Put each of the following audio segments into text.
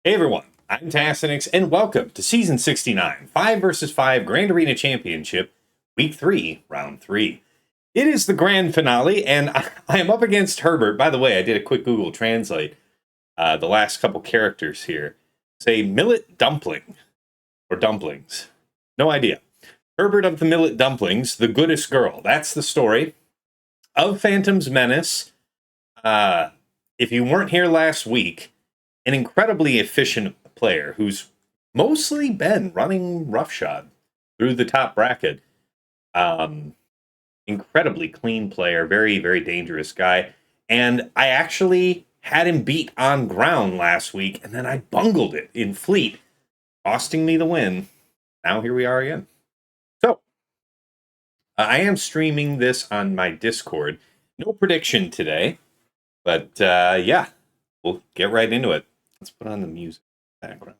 Hey everyone, I'm Tassinix, and welcome to Season 69, 5 vs 5 Grand Arena Championship, Week 3, Round 3. It is the grand finale, and I am up against Herbert. By the way, I did a quick Google Translate. The last couple characters here say millet dumpling, or dumplings. No idea. Herbert of the Millet Dumplings, the goodest girl. That's the story of Phantom's Menace. If you weren't here last week, an incredibly efficient player who's mostly been running roughshod through the top bracket. Incredibly clean player, very, very dangerous guy. And I actually had him beat on ground last week, and then I bungled it in fleet, costing me the win. Now here we are again. So, I am streaming this on my Discord. No prediction today, but yeah, we'll get right into it. Let's put on the music background.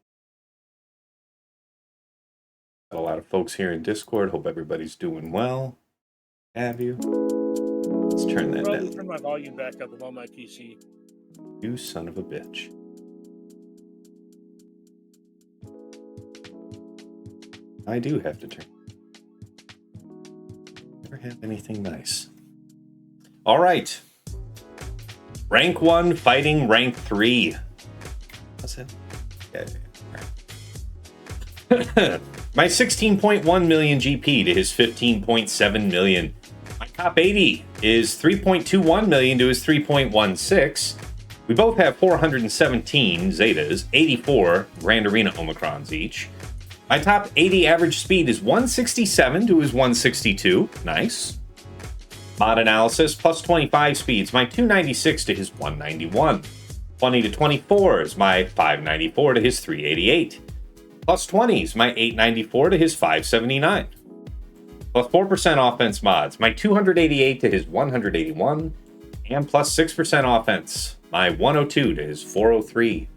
Got a lot of folks here in Discord. Hope everybody's doing well. Have you? Let's turn that down. Turn my volume back up. I'm on my PC. You son of a bitch. I do have to turn. Never have anything nice. All right. Rank 1 fighting rank 3. What's that? Yeah. My 16.1 million GP to his 15.7 million. My top 80 is 3.21 million to his 3.16. We both have 417 Zetas, 84 Grand Arena Omicrons each. My top 80 average speed is 167 to his 162. Nice. Mod analysis, plus 25 speeds, my 296 to his 191. 20 to 24 is my 594 to his 388. Plus 20 is my 894 to his 579. Plus 4% offense mods, my 288 to his 181. And plus 6% offense, my 102 to his 403.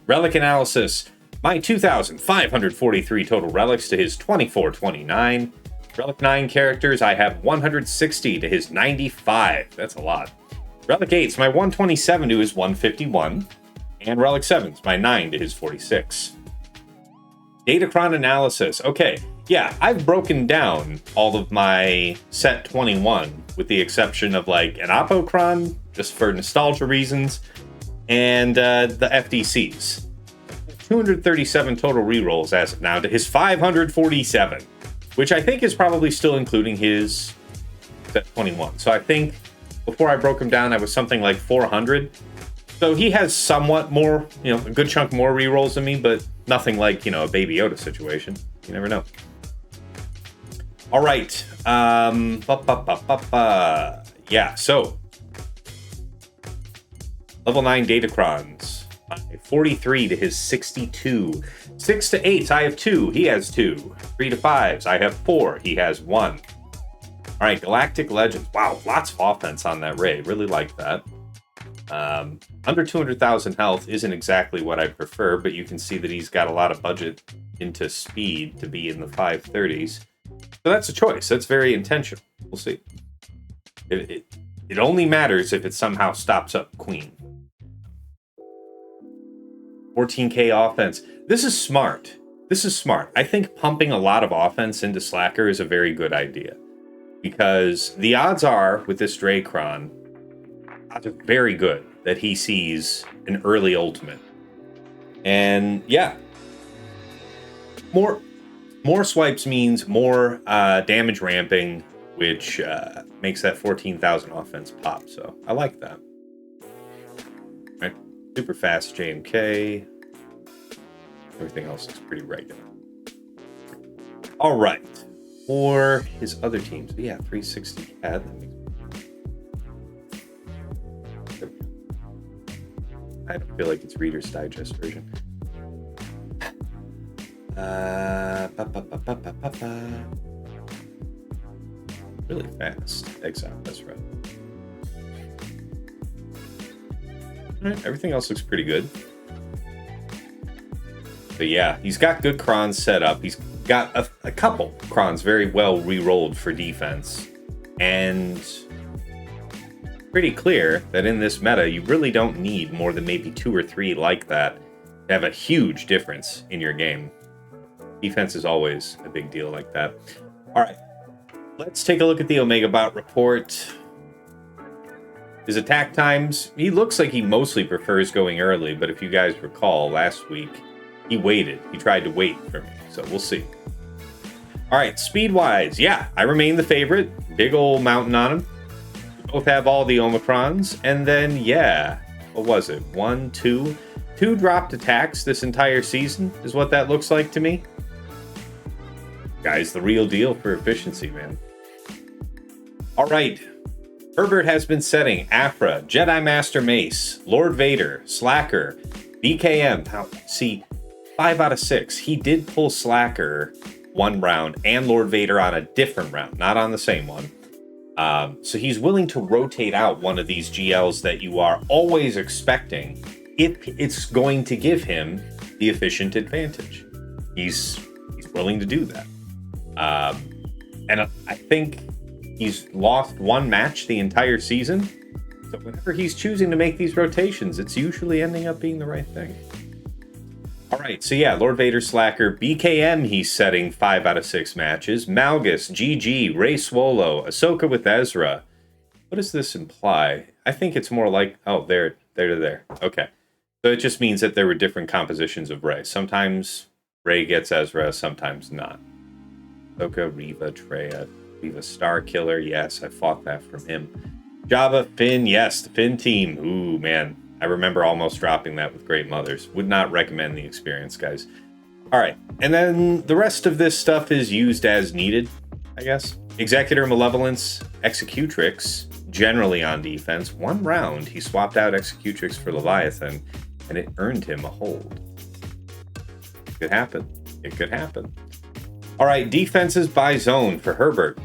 Relic analysis, my 2,543 total relics to his 2429. Relic 9 characters, I have 160 to his 95. That's a lot. Relic 8's my 127 to his 151. And Relic 7's my 9 to his 46. Datacron analysis. Okay, yeah, I've broken down all of my set 21, with the exception of like an Apocron, just for nostalgia reasons, and the FDCs. 237 total rerolls as of now to his 547, which I think is probably still including his set 21. So I think before I broke him down, I was something like 400. So he has somewhat more, a good chunk more rerolls than me, but nothing like, a Baby Yoda situation. You never know. All right. Yeah, so level 9 Datacrons. 43 to his 62. 6 to 8s, I have 2. He has 2. 3 to 5s, I have 4. He has 1. All right, Galactic Legends. Wow, lots of offense on that Ray. Really like that. Under 200,000 health isn't exactly what I prefer, but you can see that he's got a lot of budget into speed to be in the 530s. So that's a choice. That's very intentional. We'll see. It only matters if it somehow stops up Queen. 14k offense. This is smart. I think pumping a lot of offense into Slacker is a very good idea. Because the odds are, with this Dracron, odds are very good that he sees an early ultimate. And yeah. More swipes means more damage ramping, which makes that 14,000 offense pop. So I like that. Right. Super fast J&K. Everything else is pretty regular. All right. For his other teams, yeah, 360 CAD. That makes I feel like it's Reader's Digest version. Really fast. Exile, that's right. All right, everything else looks pretty good. But yeah, he's got good crons set up. He's got a couple crons very well re-rolled for defense. And pretty clear that in this meta, you really don't need more than maybe 2 or 3 like that have a huge difference in your game. Defense is always a big deal like that. All right, let's take a look at the Omega Bot report. His attack times, he looks like he mostly prefers going early, but if you guys recall, last week, he waited. He tried to wait for me, so we'll see. All right, speed-wise, yeah, I remain the favorite. Big old mountain on him. We both have all the Omicrons, and then, yeah, what was it? 1, 2... 2 dropped attacks this entire season is what that looks like to me. Guy's the real deal for efficiency, man. All right. Herbert has been setting Aphra, Jedi Master Mace, Lord Vader, Slacker, BKM. Now, see, 5 out of 6. He did pull Slacker one round and Lord Vader on a different round, not on the same one. So he's willing to rotate out one of these GLs that you are always expecting if it's going to give him the efficient advantage. He's willing to do that. And I think he's lost one match the entire season. So whenever he's choosing to make these rotations, it's usually ending up being the right thing. All right, so yeah, Lord Vader, Slacker, BKM, he's setting 5 out of 6 matches. Malgus, GG, Rey Swolo, Ahsoka with Ezra. What does this imply? I think it's more like, oh, there. Okay. So it just means that there were different compositions of Rey. Sometimes Rey gets Ezra, sometimes not. Ahsoka, Reva, Traya, Reva Star Killer. Yes, I fought that from him. Jabba, Finn. Yes, the Finn team. Ooh, man. I remember almost dropping that with Great Mothers. Would not recommend the experience, guys. All right. And then the rest of this stuff is used as needed, I guess. Executor, Malevolence, Executrix, generally on defense. One round, he swapped out Executrix for Leviathan, and it earned him a hold. It could happen. It could happen. All right, defenses by zone for Herbert.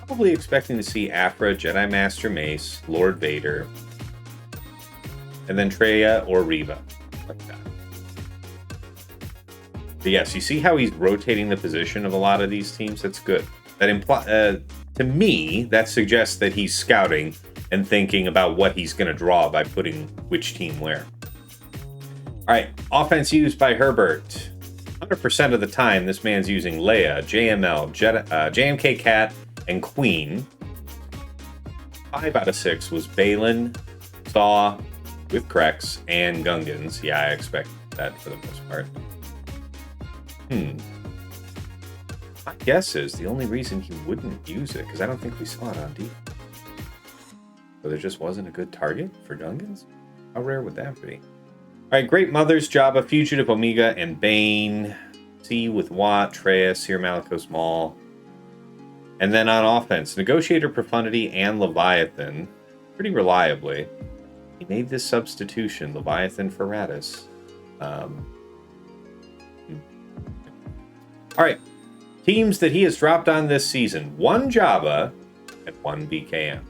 Probably expecting to see Aphra, Jedi Master Mace, Lord Vader, and then Traya or Reva, like that. But yes, you see how he's rotating the position of a lot of these teams? That's good. That to me, that suggests that he's scouting and thinking about what he's going to draw by putting which team where. All right, offense used by Herbert. 100% of the time, this man's using Leia, JML, JMK Cat, and Queen. 5 out of 6 was Baylan, Saw, with Krex, and Gungans. Yeah, I expect that for the most part. My guess is the only reason he wouldn't use it, because I don't think we saw it on D. So there just wasn't a good target for Gungans? How rare would that be? All right, Great Mothers, Jabba, Fugitive, Omega, and Bane. C with Watt, Traya, Cere, Malicos, Maul. And then on offense, Negotiator, Profundity, and Leviathan. Pretty reliably. He made this substitution, Leviathan for Raddus. All right. Teams that he has dropped on this season. 1 Jabba and 1 BKM.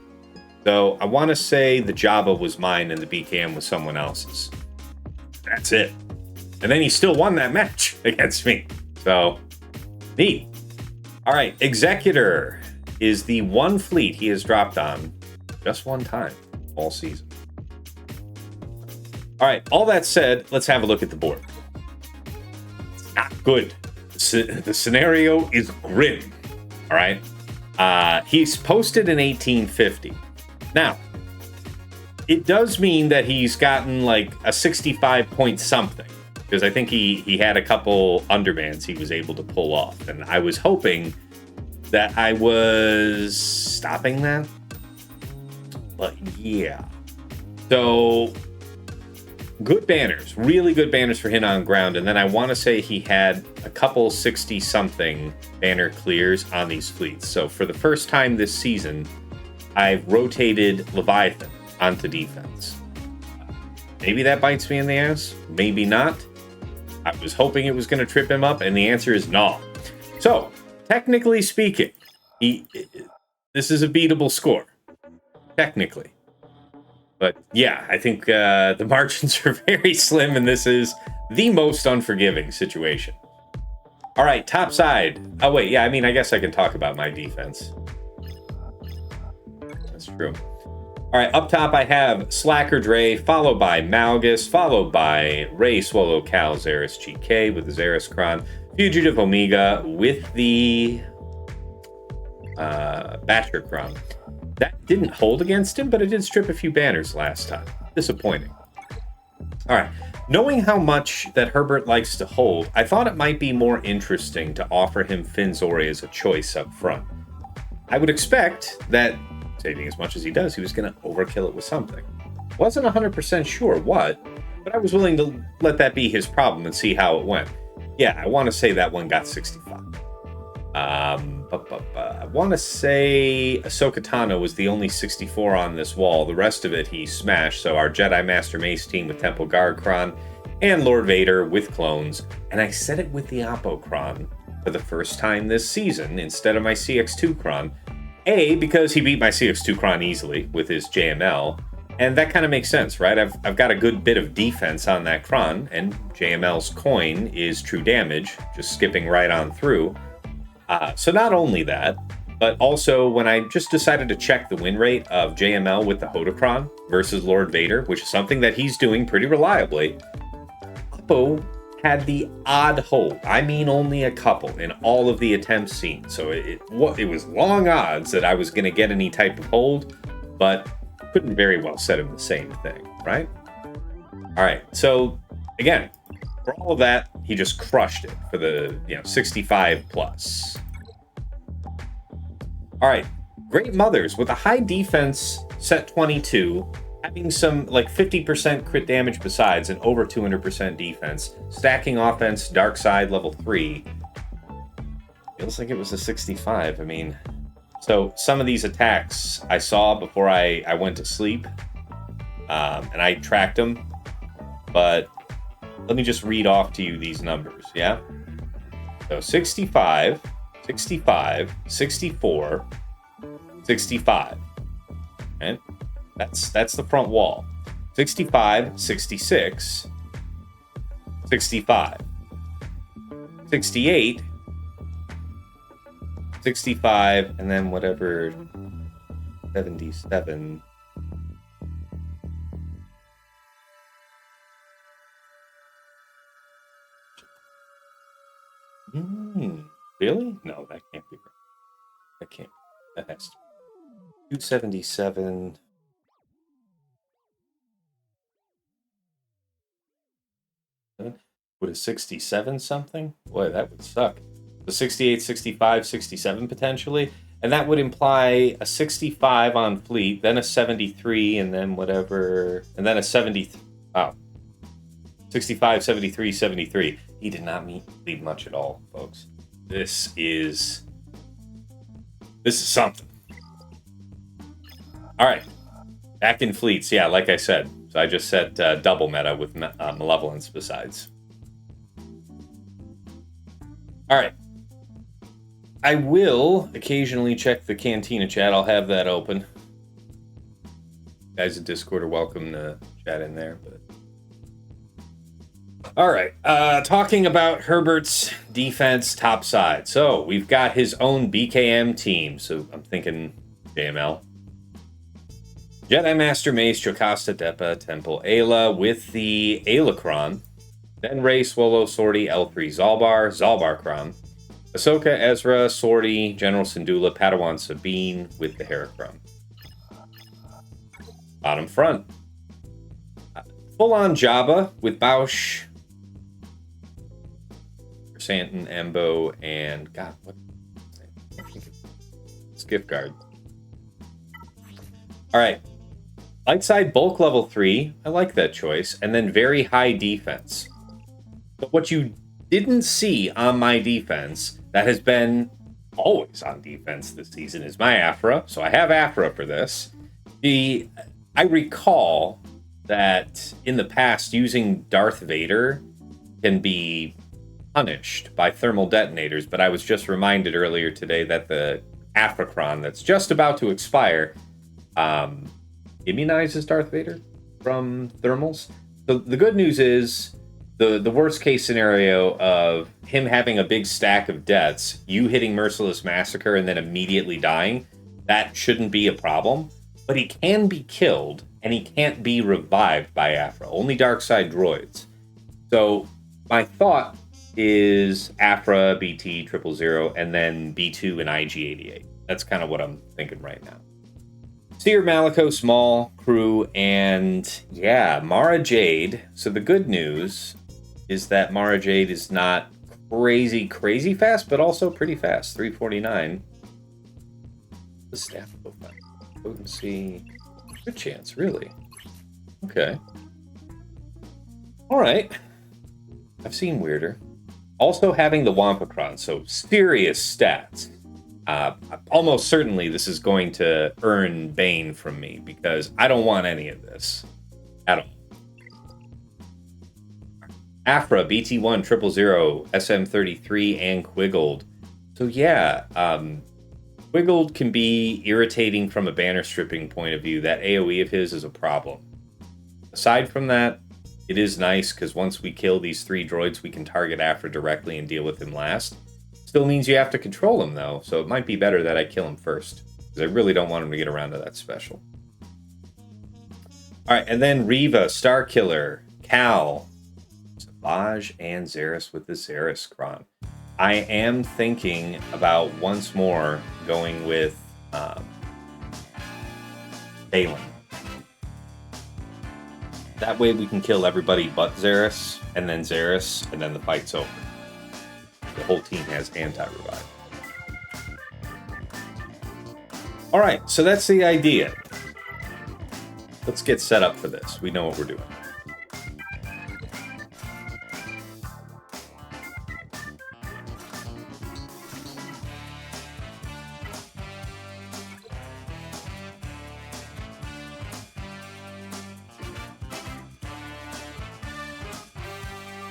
So I want to say the Jabba was mine and the BKM was someone else's. That's it. And then he still won that match against me. So, neat. All right, Executor is the one fleet he has dropped on just one time all season. All right, all that said, let's have a look at the board. It's not good. The scenario is grim. All right. He's posted an 1850. Now, it does mean that he's gotten like a 65 point something, because I think he had a couple underbands he was able to pull off, and I was hoping that I was stopping that. But yeah. So good banners, really good banners for him on ground, and then I want to say he had a couple 60-something banner clears on these fleets. So for the first time this season, I've rotated Leviathan onto defense. Maybe that bites me in the ass, maybe not. I was hoping it was going to trip him up, and the answer is no. So, technically speaking, this is a beatable score. Technically. But yeah, I think the margins are very slim, and this is the most unforgiving situation. All right, top side. Oh, wait, yeah, I mean, I guess I can talk about my defense. That's true. All right, up top I have Slacker Dre, followed by Malgus, followed by Ray Swallow Cal Zeris GK with the Zeris Kron, Fugitive Omega with the Batcher Kron. That didn't hold against him, but it did strip a few banners last time. Disappointing. All right, knowing how much that Herbert likes to hold, I thought it might be more interesting to offer him Finzori as a choice up front. I would expect that, saving as much as he does, he was going to overkill it with something. Wasn't 100% sure what, but I was willing to let that be his problem and see how it went. Yeah, I want to say that one got 65. I want to say Ahsoka Tano was the only 64 on this wall. The rest of it he smashed. So our Jedi Master Mace team with Temple Guard Kron and Lord Vader with clones. And I said it with the Oppo Kron for the first time this season instead of my CX2 Kron. A, because he beat my CX2 Kron easily with his JML. And that kind of makes sense, right? I've got a good bit of defense on that Kron, and JML's coin is true damage, just skipping right on through. So not only that, but also when I just decided to check the win rate of JML with the Hodokron versus Lord Vader, which is something that he's doing pretty reliably, Oppo had the odd hold. I mean only a couple in all of the attempts seen. So it was long odds that I was going to get any type of hold, but couldn't very well set him the same thing, right? All right, so again, for all of that, he just crushed it for the 65 plus. All right, Great Mothers with a high defense set 22, having some like 50% crit damage besides and over 200% defense, stacking offense, dark side level 3. Feels like it was a 65. I mean, so some of these attacks I saw before I went to sleep, and I tracked them, but let me just read off to you these numbers, yeah? So 65, 65, 64, 65. Okay? That's the front wall. 65, 66, 65, 68, 65, and then whatever 77. Really? No, that can't be right. That can't. That has to be 277. Would a 67 something? Boy, that would suck. So 68, 65, 67 potentially. And that would imply a 65 on fleet, then a 73, and then whatever. And then a 70. Wow. 65, 73, 73. He did not leave much at all, folks. This is something. All right. Back in fleets. Yeah, like I said. So I just said double meta with Malevolence besides. All right. I will occasionally check the Cantina chat. I'll have that open. You guys at Discord are welcome to chat in there. But all right. Talking about Herbert's defense top side. So we've got his own BKM team. So I'm thinking JML. Jedi Master Mace, Jocasta Depa, Temple Ayla with the Ayla-Kron. Then Rey, Swallow, Sortie, L3 Zalbar, Zalbar-Kron. Ahsoka, Ezra, Sortie, General Syndulla, Padawan Sabine with the Hera-Kron. Bottom front. Full-on Jabba with Bausch, Santon, Embo, and God, what? Skiff Guard. All right. Light side bulk level 3. I like that choice. And then very high defense. But what you didn't see on my defense that has been always on defense this season is my Aphra. So I have Aphra for this. I recall that in the past using Darth Vader can be punished by thermal detonators, but I was just reminded earlier today that the Aphra-Kron that's just about to expire immunizes Darth Vader from thermals. So the good news is the worst case scenario of him having a big stack of deaths, you hitting Merciless Massacre and then immediately dying, that shouldn't be a problem. but he can be killed, and he can't be revived by Aphra. Only dark side droids. So my thought is Aphra, BT, 000, and then B2 and IG-88. That's kind of what I'm thinking right now. Cere, Malico, Small, Crew, and yeah, Mara Jade. So the good news is that Mara Jade is not crazy fast, but also pretty fast. 349. The staff profile. Potency. Good chance, really. Okay. Alright. I've seen weirder. Also having the Wampacron, so serious stats. Almost certainly this is going to earn Bane from me, because I don't want any of this. At all. Aphra, BT1, 000, SM33, and Quiggled. So yeah, Quiggled can be irritating from a banner stripping point of view. That AoE of his is a problem. Aside from that, it is nice, because once we kill these 3 droids, we can target Aphra directly and deal with him last. Still means you have to control him, though, so it might be better that I kill him first, because I really don't want him to get around to that special. Alright, and then Reva, Starkiller, Cal, Savage, and Xeris with the Xeris Cron. I am thinking about once more going with Baylan. That way we can kill everybody but Xeris, and then the fight's over. The whole team has anti-revive. Alright, so that's the idea. Let's get set up for this. We know what we're doing.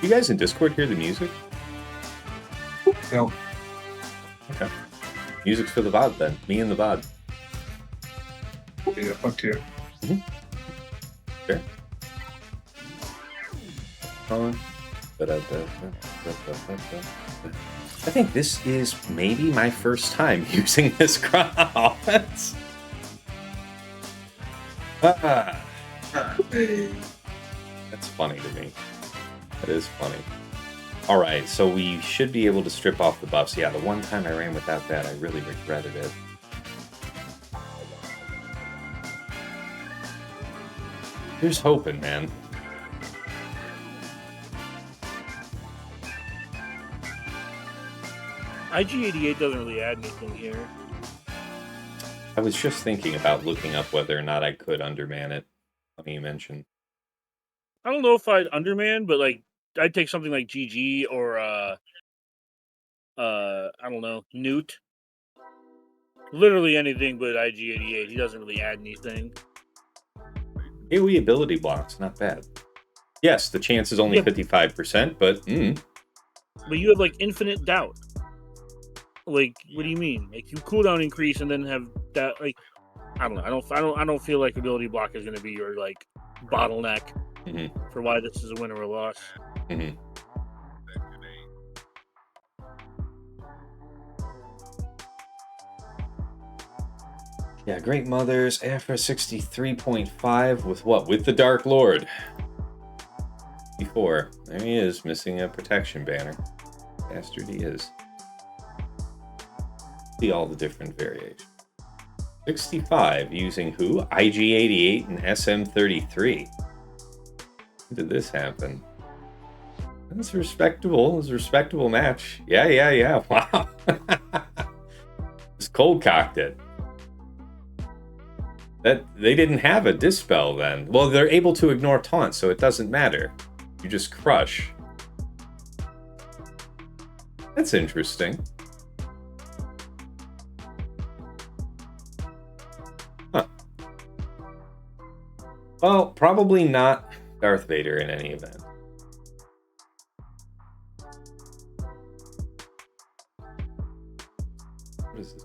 You guys in Discord hear the music? No. Okay. Music's for the VOD then. Me and the VOD. Yeah, fuck you. Mm-hmm. Sure. I think this is maybe my first time using this Cron offense. That's funny to me. That is funny. Alright, so we should be able to strip off the buffs. Yeah, the one time I ran without that, I really regretted it. Here's hoping, man. IG-88 doesn't really add anything here. I was just thinking about looking up whether or not I could underman it. Funny you mentioned. I don't know if I'd underman, but like I'd take something like GG or I don't know, Newt. Literally anything but IG-88. He doesn't really add anything. AoE ability blocks, not bad. Yes, the chance is only 55%, but But you have like infinite doubt. Like, what do you mean? Like, you cooldown increase and then have that. Like, I don't know. I don't feel like ability block is going to be your like bottleneck for why this is a win or a loss. Mm-hmm. Yeah, Great Mothers, Aphra 63.5 with what? With the Dark Lord. Before. There he is, missing a protection banner. Bastard he is. See all the different variations. 65 using who? IG-88 and SM33. When did this happen? That's respectable. It's a respectable match. Yeah. Wow. Just cold cocked it. That they didn't have a dispel then. Well, they're able to ignore taunt, so it doesn't matter. You just crush. That's interesting. Huh. Well, probably not Darth Vader in any event. What is this?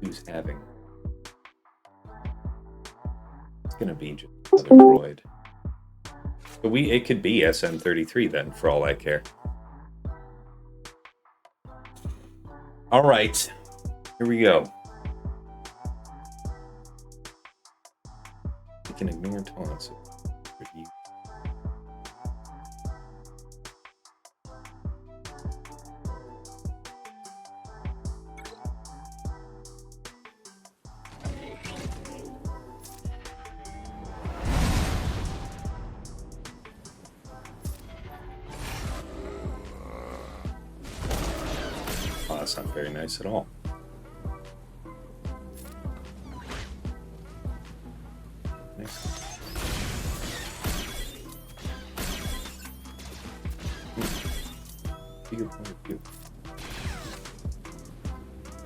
Who's having? It's gonna be just another droid. But it could be SM33 then, for all I care. All right, here we go. You can ignore taunts. Oh, that's not very nice at all.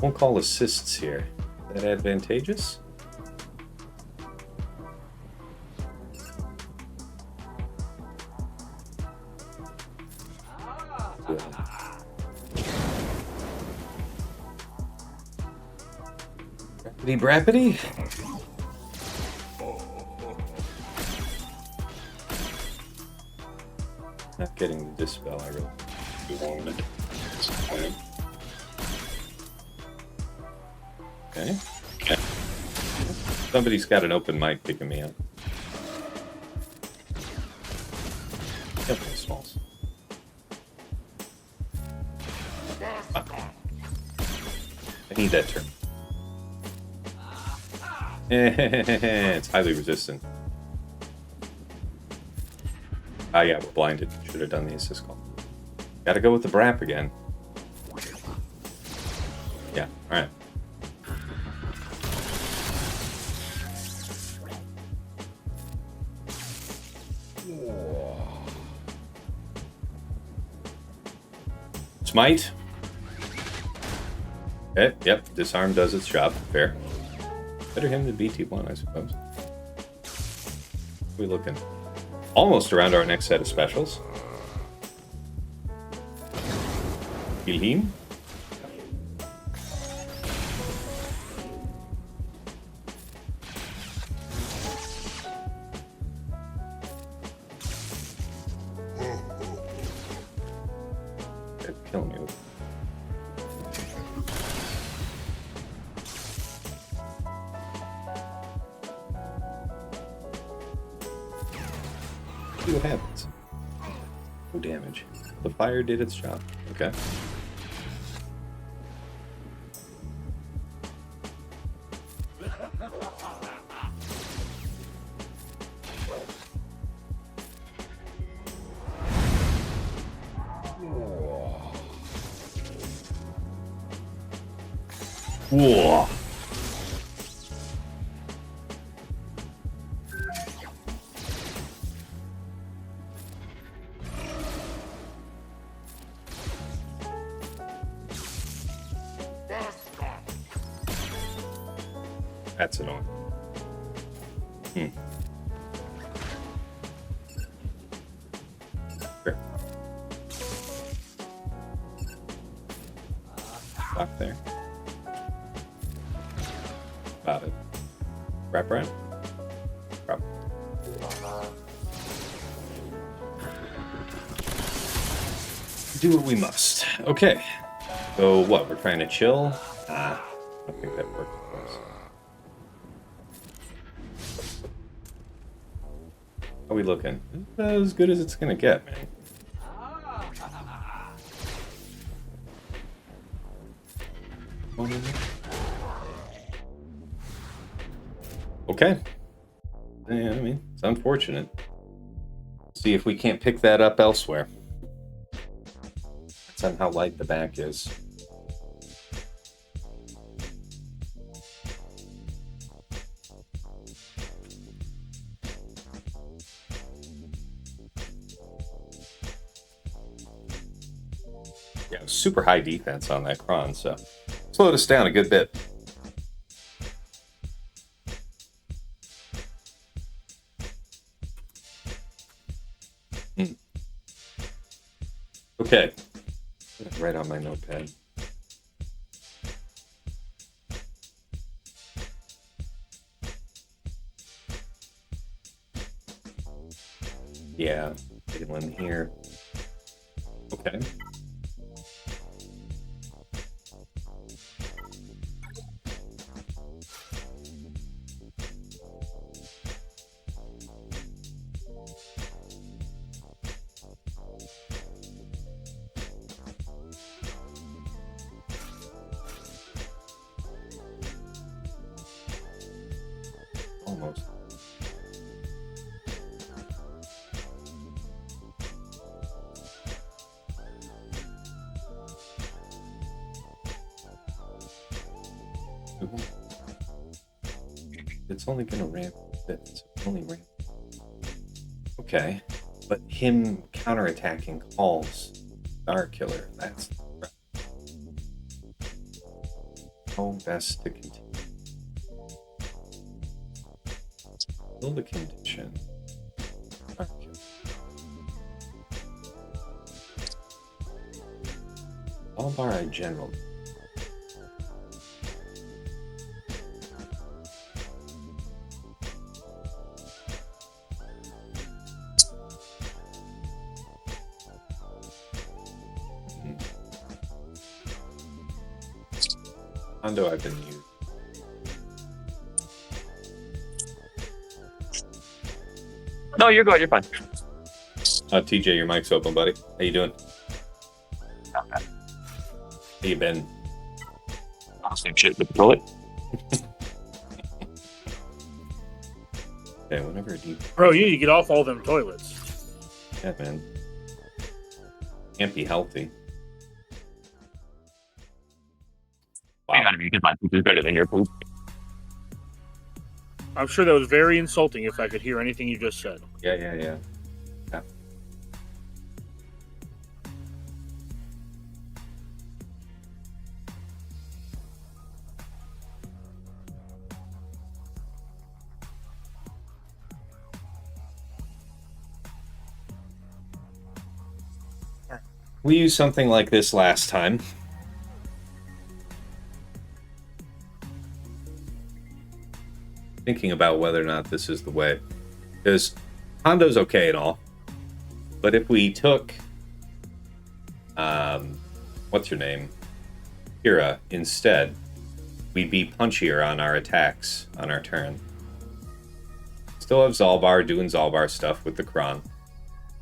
Won't call assists here. Is that advantageous? Brappity brappity. Not getting the dispel I really wanted. Okay. Okay. Somebody's got an open mic picking me up. Definitely smalls. I need that turn. It's highly resistant. Ah, yeah, we're blinded. Should have done the assist call. Gotta go with the Brap again. Yeah, alright. Smite. Yep, disarm does its job. Fair. Better him than BT1, I suppose. We're looking almost around our next set of specials. Heal him. They're killing me. See what happens. No damage. The fire did its job. Okay. Whoa. That's annoying. Sure. Stop there. Got it. Wrap around. Wrap. Do what we must. Okay. So what? We're trying to chill? I don't think that worked for us. How are we looking? As good as it's gonna get, man. Okay. Yeah, I mean, it's unfortunate. See if we can't pick that up elsewhere. That's on how light the back is. Yeah, super high defense on that Kron, so slowed us down a good bit. Okay. Right on my notepad. Yeah, Baylan here. Okay. most. It's only gonna ramp a bit. It's only ramp. Okay, but him counterattacking calls Star Killer. That's how best to continue. Build a condition. Star Killer. All bar I general. Hondo I've been using. No, you're good. You're fine. TJ, your mic's open, buddy. How you doing? Not bad. How you been? Same shit with the toilet. Okay, whenever deep. Bro, you need to get off all them toilets. Yeah, man. Can't be healthy. I gotta be because my poop is better than your poop. I'm sure that was very insulting if I could hear anything you just said. Yeah. We used something like this last time. Thinking about whether or not this is the way. Because Hondo's okay and all. But if we took what's her name? Cere instead, we'd be punchier on our attacks on our turn. Still have Zalbar doing Zalbar stuff with the Kron.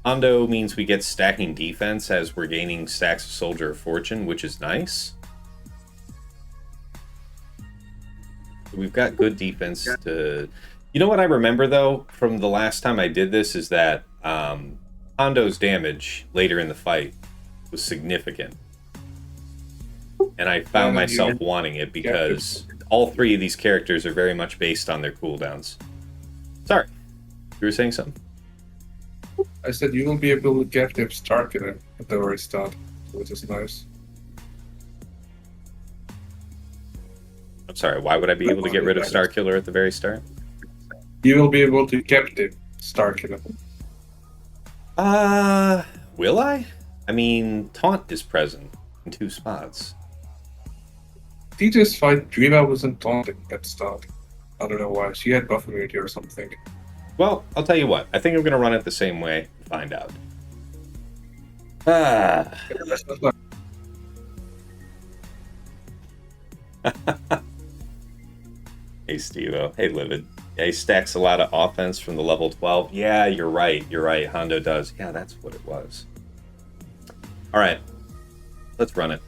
Hondo means we get stacking defense as we're gaining stacks of Soldier of Fortune, which is nice. We've got good defense to... You know what I remember, though, from the last time I did this, is that Hondo's damage later in the fight was significant. And I found myself wanting it because all three of these characters are very much based on their cooldowns. Sorry, you were saying something? I said you will be able to get him Star Killer at the very start, which is nice. I'm sorry, why would I be able to get rid of Star Killer at the very start? You will be able to captain Star Killer. Will I? I mean, Taunt is present in 2 spots. TJ's fight, Dreama wasn't taunting at the start. I don't know why. She had buff immunity or something. Well, I'll tell you what. I think I'm going to run it the same way. Find out. Hey, Steve-O. Hey, Livid. Yeah, he stacks a lot of offense from the level 12. Yeah, you're right. You're right. Hondo does. Yeah, that's what it was. All right. Let's run it.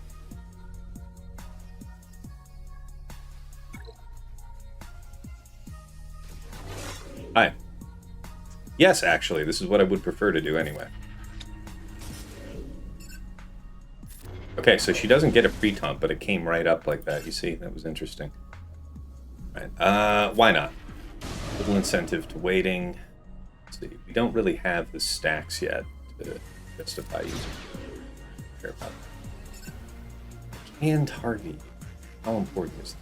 Hi. Yes, actually. This is what I would prefer to do anyway. Okay, so she doesn't get a pre-taunt, but it came right up like that. You see? That was interesting. Right. Why not? Little incentive to waiting. Let's see. We don't really have the stacks yet to justify using. Care about that. Can target. How important is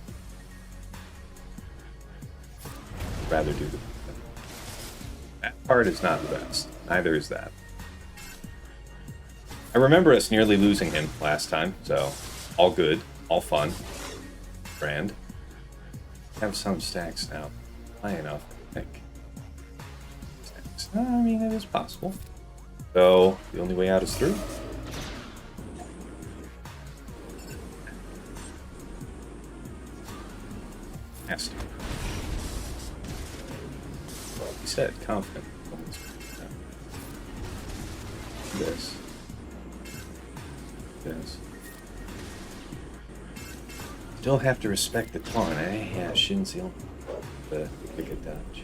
that? I'd rather do that part is not the best. Neither is that. I remember us nearly losing him last time, so all good, all fun. Grand. Have some stacks now. High enough, I think. Stacks. I mean, it is possible. So, the only way out is through. Has to. Well, he said confident. This. This. Still have to respect the taunt, eh? Yeah, Shin's the only. the picket dodge.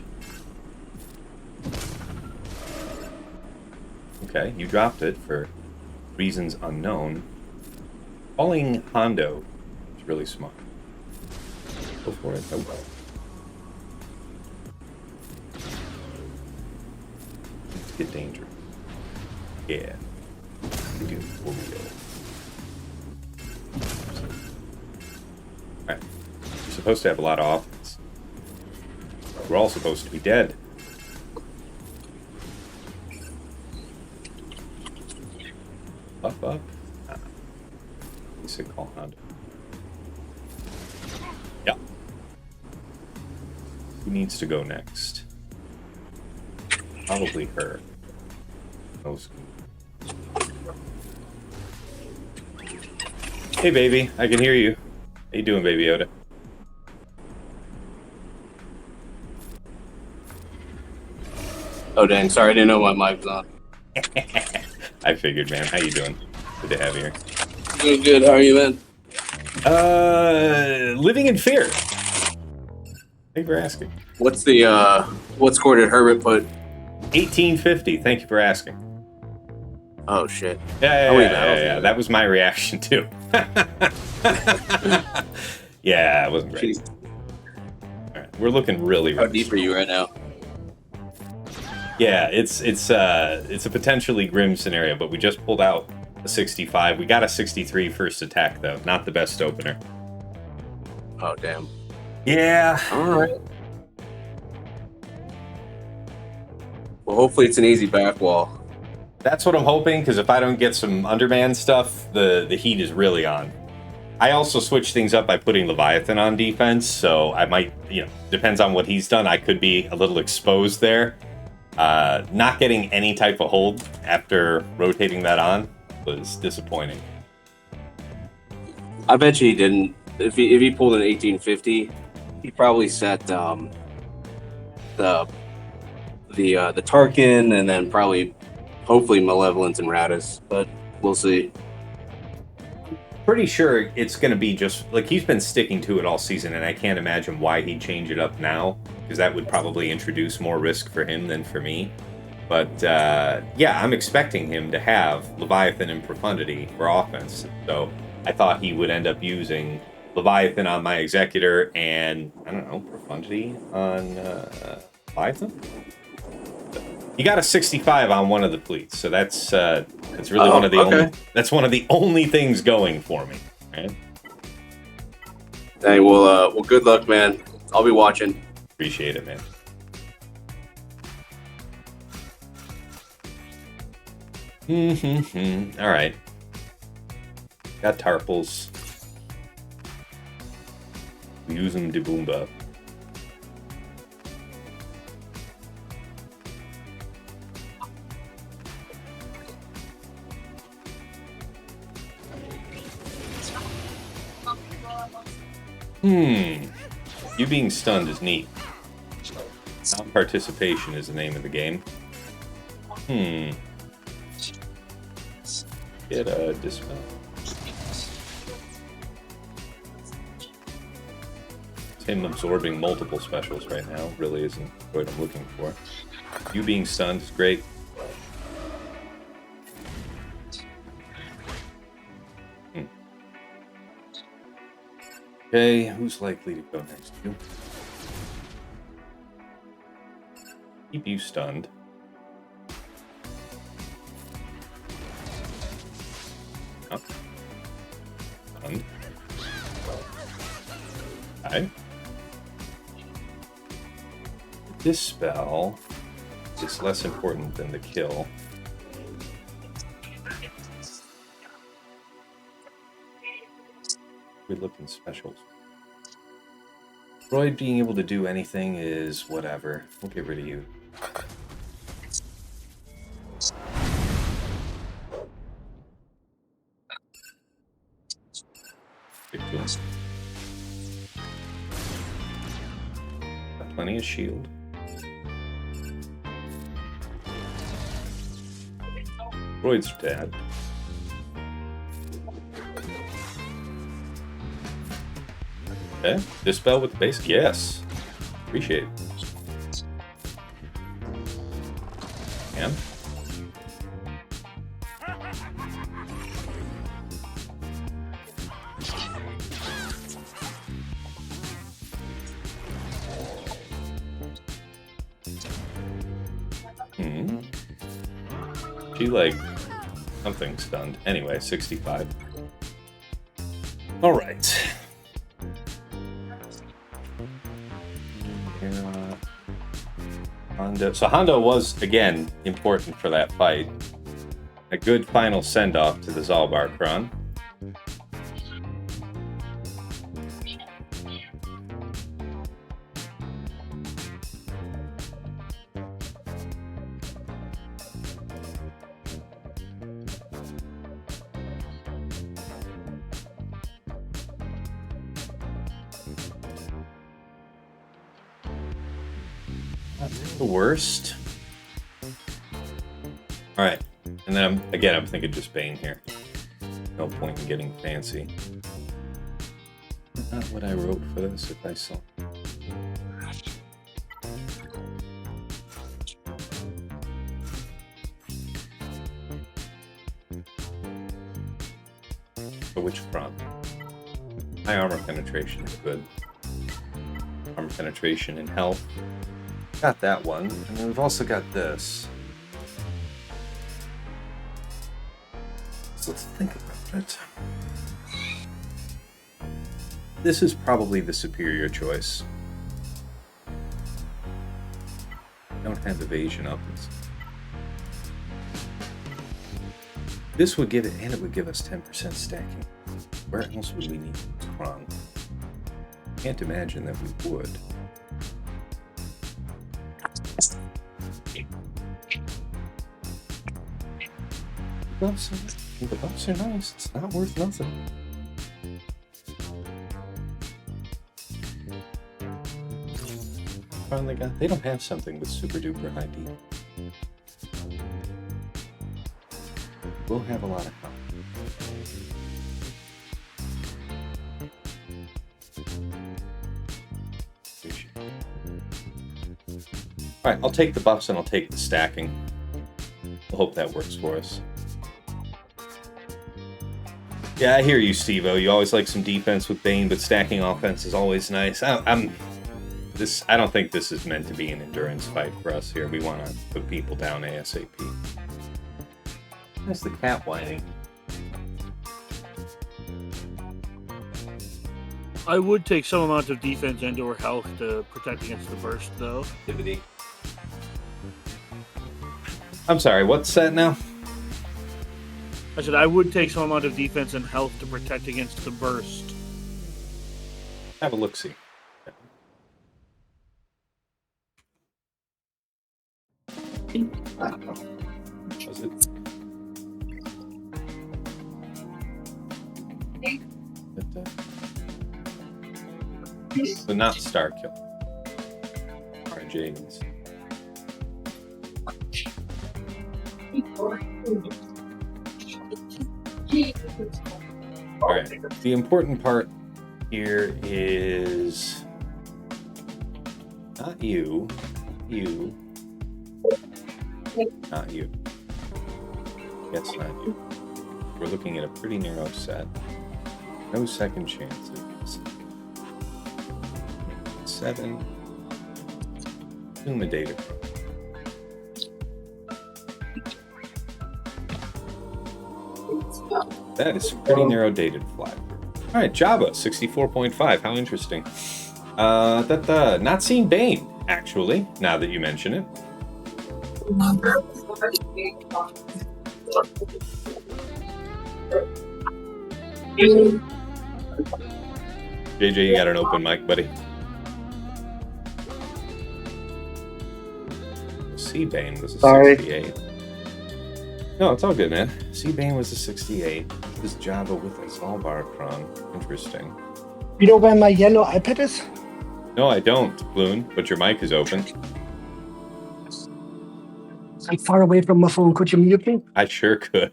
Okay, you dropped it for reasons unknown. Calling Hondo is really smart. Go for it. Oh well. Let's get dangerous. Yeah. We do. We'll go. Alright. You're supposed to have a lot of offense. We're all supposed to be dead. Up. He said call Hondo. Yeah. Who needs to go next? Probably her. Hey, baby. I can hear you. How you doing, Baby Yoda? Oh, dang. Sorry, I didn't know my mic was on. I figured, man. How you doing? Good to have you here. Good, good. How are you, man? Living in fear. Thank you for asking. What's the, what score did Herbert put? 1850. Thank you for asking. Oh, shit. Yeah. That was my reaction, too. Yeah, it wasn't great. Jeez. All right, we're looking really How deep are you right now? Yeah, it's a potentially grim scenario, but we just pulled out a 65. We got a 63 first attack, though. Not the best opener. Oh, damn. Yeah. All right. Well, hopefully it's an easy back wall. That's what I'm hoping, because if I don't get some Underman stuff, the heat is really on. I also switched things up by putting Leviathan on defense, so I might, depends on what he's done, I could be a little exposed there. Not getting any type of hold after rotating that on was disappointing. I bet you he didn't. If he pulled an 1850, he probably set the Tarkin and then probably hopefully Malevolence and Raddus, but we'll see. Pretty sure it's going to be just like he's been sticking to it all season, and I can't imagine why he'd change it up now, because that would probably introduce more risk for him than for me. But yeah, I'm expecting him to have Leviathan and Profundity for offense, so I thought he would end up using Leviathan on my Executor and, I don't know, Profundity on Leviathan? You got a 65 on one of the fleets, so that's really one of the only things going for me. Right? Hey, well, good luck, man. I'll be watching. Appreciate it, man. All right. Got Tarpals. We use them to boomba. You being stunned is neat. Non-participation is the name of the game. Get a dispel. It's him absorbing multiple specials right now. Really isn't what I'm looking for. You being stunned is great. Okay, who's likely to go next? You. Keep you stunned. Up. Stunned. Okay. This spell is less important than the kill. We look in specials. Droid being able to do anything is whatever. We'll get rid of you. Got plenty of shield. Droid's dead. Okay, dispel with the base. Yes. Appreciate it. Yeah. She like something stunned. Anyway, 65. All right. Hondo. So Hondo was again important for that fight. A good final send-off to the Zalbarkron. The worst. All right, and then I'm thinking just Bane here. No point in getting fancy. Not what I wrote for this. If I saw. For which front? High armor penetration is good. Armor penetration and health. Got that one, and then we've also got this. So let's think about it. This is probably the superior choice. Don't have evasion up. This would give it, and it would give us 10% stacking. Where else would we need Kron? Can't imagine that we would. The buffs are nice. It's not worth nothing. Finally got. They don't have something with super duper high D. We'll have a lot of help. All right, I'll take the buffs and I'll take the stacking. I hope that works for us. Yeah, I hear you, Steve-O. You always like some defense with Bane, but stacking offense is always nice. I don't think this is meant to be an endurance fight for us here. We want to put people down ASAP. That's the cat whining. I would take some amount of defense and/or health to protect against the burst, though. Activity. I'm sorry, what's that now? I said I would take some amount of defense and health to protect against the burst. Have a look-see. Was it? So not Star Kill. RJ's. Alright, the important part here is not you, not you. Yes, not you. We're looking at a pretty narrow set. No second chances. 7. Assume the data. That is pretty narrow dated flag. All right, Jabba, 64.5. How interesting. Not seen Bane, actually, now that you mention it. JJ, you got an open mic, buddy. C-Bane was a 68. No, it's all good, man. C-Bane was a 68. This Jabba with a Zalbarkron. Interesting. You know where my yellow iPad is? No, I don't, Bloon, but your mic is open. I'm far away from my phone. Could you mute me? I sure could.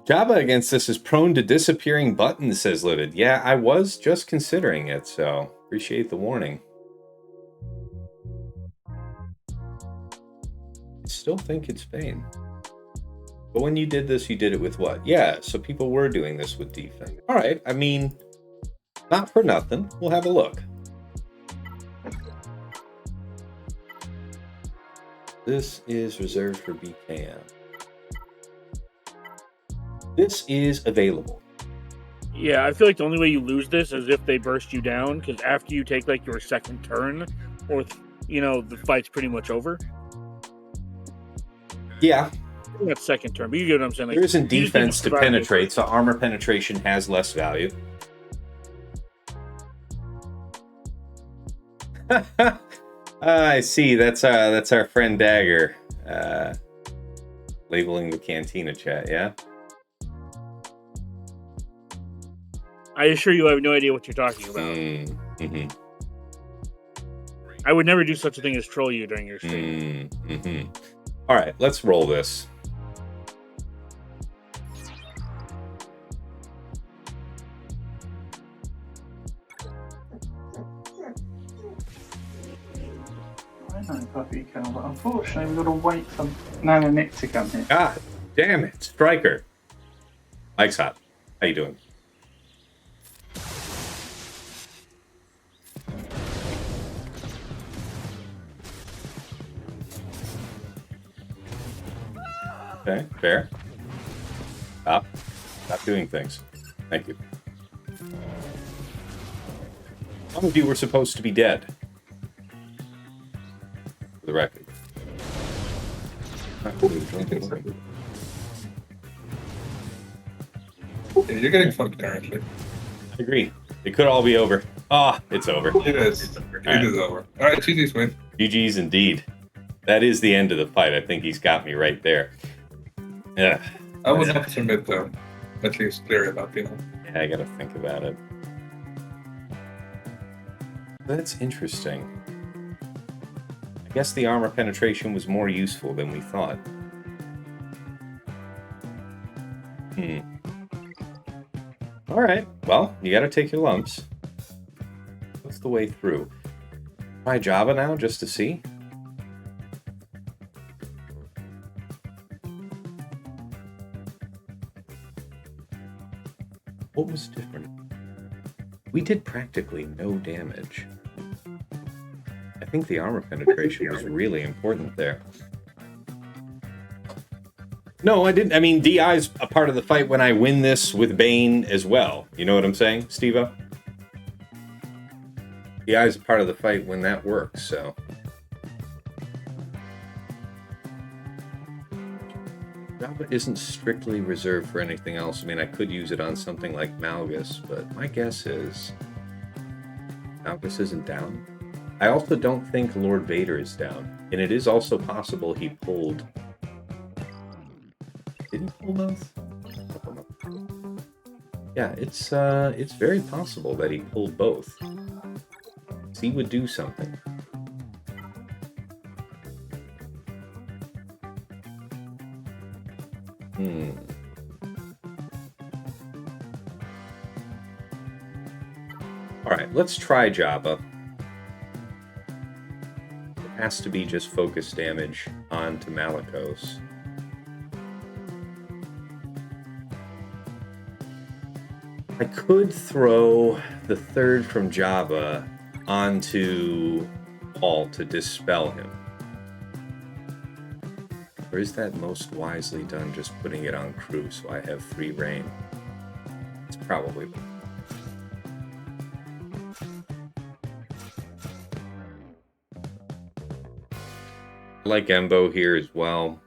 Jabba against this is prone to disappearing buttons, says Livid. Yeah, I was just considering it, so appreciate the warning. I still think it's Bane. But when you did this, you did it with what? Yeah, so people were doing this with defense. All right, I mean, not for nothing. We'll have a look. This is reserved for BKM. This is available. Yeah, I feel like the only way you lose this is if they burst you down, because after you take like your second turn, or the fight's pretty much over. Yeah. Not second turn, but you get what I'm saying. Like, there isn't defense to penetrate, so armor penetration has less value. I see. That's our friend Dagger, labeling the Cantina chat. Yeah. I assure you, I have no idea what you're talking about. Mm-hmm. I would never do such a thing as troll you during your stream. Mm-hmm. All right, let's roll this. I know, Puppy Cal, but unfortunately we've got to wait for Nana Nick to come here. God damn it, Striker. Mike's hot. How you doing? Okay, fair. Stop doing things. Thank you. Some of you were supposed to be dead. For the record. Yeah, you're getting fucked currently. I agree. It could all be over. Ah, it's over. It is. It is over. All right, GG's win. GG's indeed. That is the end of the fight. I think he's got me right there. Yeah. I would have to submit though. At least clear about Yeah, I gotta think about it. That's interesting. I guess the armor penetration was more useful than we thought. Alright, well, you gotta take your lumps. What's the way through? Try Jabba now, just to see? What was different? We did practically no damage. I think the armor penetration was really important there. No, I didn't. I mean, DI's a part of the fight when I win this with Bane as well. You know what I'm saying, Steve-O? DI's a part of the fight when that works, so... Jabba isn't strictly reserved for anything else. I mean, I could use it on something like Malgus, but my guess is Malgus isn't down. I also don't think Lord Vader is down, and it is also possible he pulled... Did he pull both? Yeah, it's very possible that he pulled both. He would do something. Alright, let's try Jabba. It has to be just focus damage onto Malgus. I could throw the third from Jabba onto Paul to dispel him. Or is that most wisely done just putting it on crew so I have free reign? It's probably... I like Embo here as well.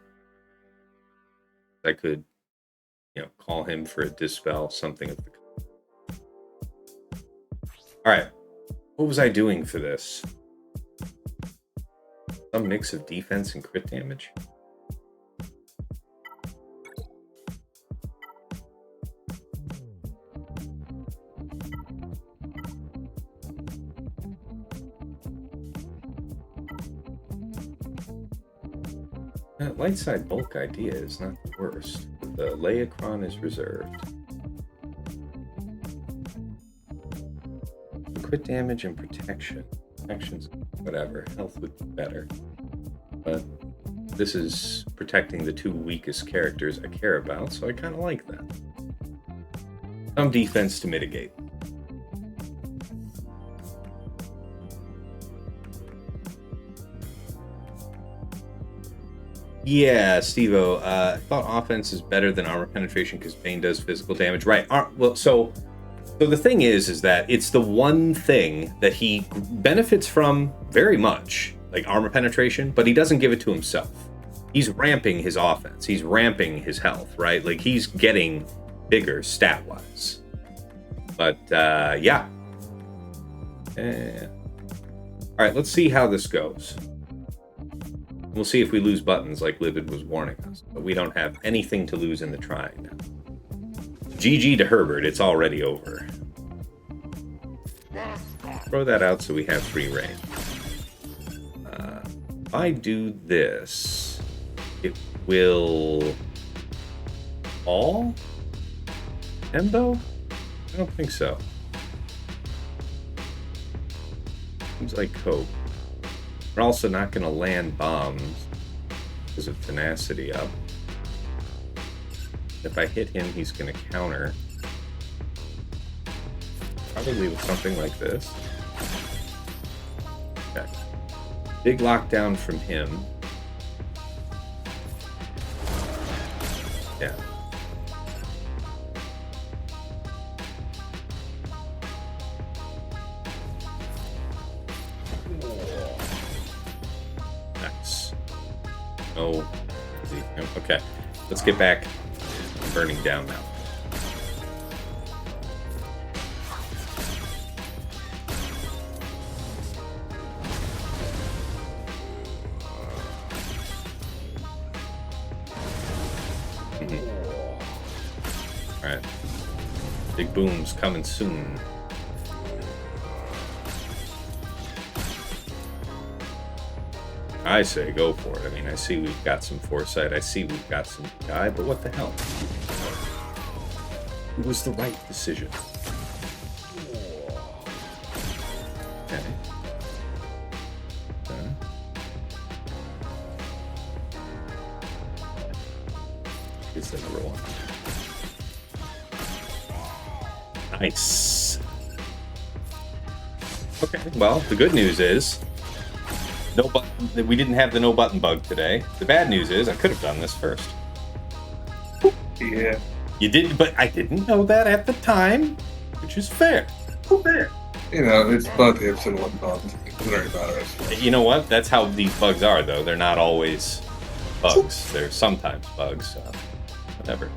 I could, call him for a dispel, something of the... Alright, what was I doing for this? Some mix of defense and crit damage? That light side bulk idea is not the worst. The Leia is reserved. Crit damage and protection. Protection's whatever. Health would be better. But this is protecting the 2 weakest characters I care about, so I kind of like that. Some defense to mitigate. Yeah, Steve-O, I thought offense is better than armor penetration because Bane does physical damage. Right. Well, so the thing is that it's the one thing that he benefits from very much, like armor penetration, but he doesn't give it to himself. He's ramping his offense. He's ramping his health, right? Like, he's getting bigger stat-wise. But, yeah. All right, let's see how this goes. We'll see if we lose buttons like Livid was warning us. But we don't have anything to lose in the trying now. GG to Herbert, it's already over. Throw that out so we have free reign. If I do this, it will all Embo? I don't think so. Seems like cope. We're also not going to land bombs because of tenacity up. If I hit him, he's going to counter. Probably with something like this. Okay. Big lockdown from him. Yeah. Nice. Oh. Okay. Let's get back. Burning down now. Alright. Big boom's coming soon. I say go for it. I mean, I see we've got some foresight. I see we've got some guy, but what the hell? It was the right decision. Okay. It's the number one. Nice. Okay, well, the good news is no button. We didn't have the no button bug today. The bad news is I could have done this first. Yeah. You did, but I didn't know that at the time, which is fair. Fair. You know, it's bug ifs and whatnot. It doesn't really matter. You know what? That's how these bugs are, though. They're not always bugs. They're sometimes bugs. So whatever.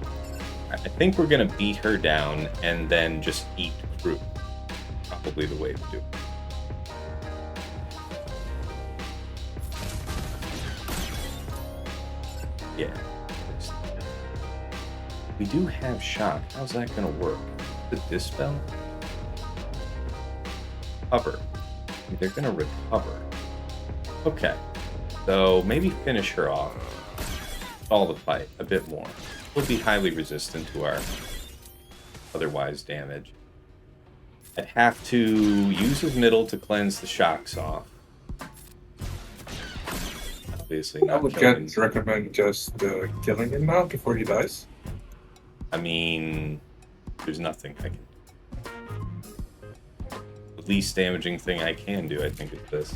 I think we're gonna beat her down and then just eat crew. Probably the way to do it. Yeah. We do have shock. How's that gonna work? The dispel? Recover. They're gonna recover. Okay. So maybe finish her off. Stall the fight a bit more. We'll be highly resistant to our otherwise damage. I'd have to use his middle to cleanse the shocks off. Obviously not. I would recommend just killing him now before he dies. I mean, there's nothing I can. The least damaging thing I can do, I think, is this.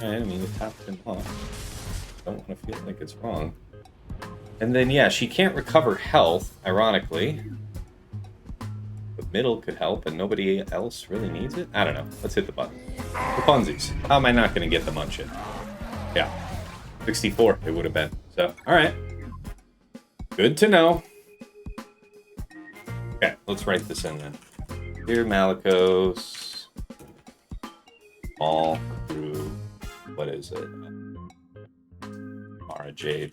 I mean, it topped him off. Don't want to feel like it's wrong. And then, yeah, she can't recover health, ironically. The middle could help, and nobody else really needs it? I don't know. Let's hit the button. The funsies. How am I not going to get the munch in? Yeah. 64 it would have been. So, alright. Good to know. Okay, let's write this in then. Dear Malgus. All through... What is it? Mara Jade.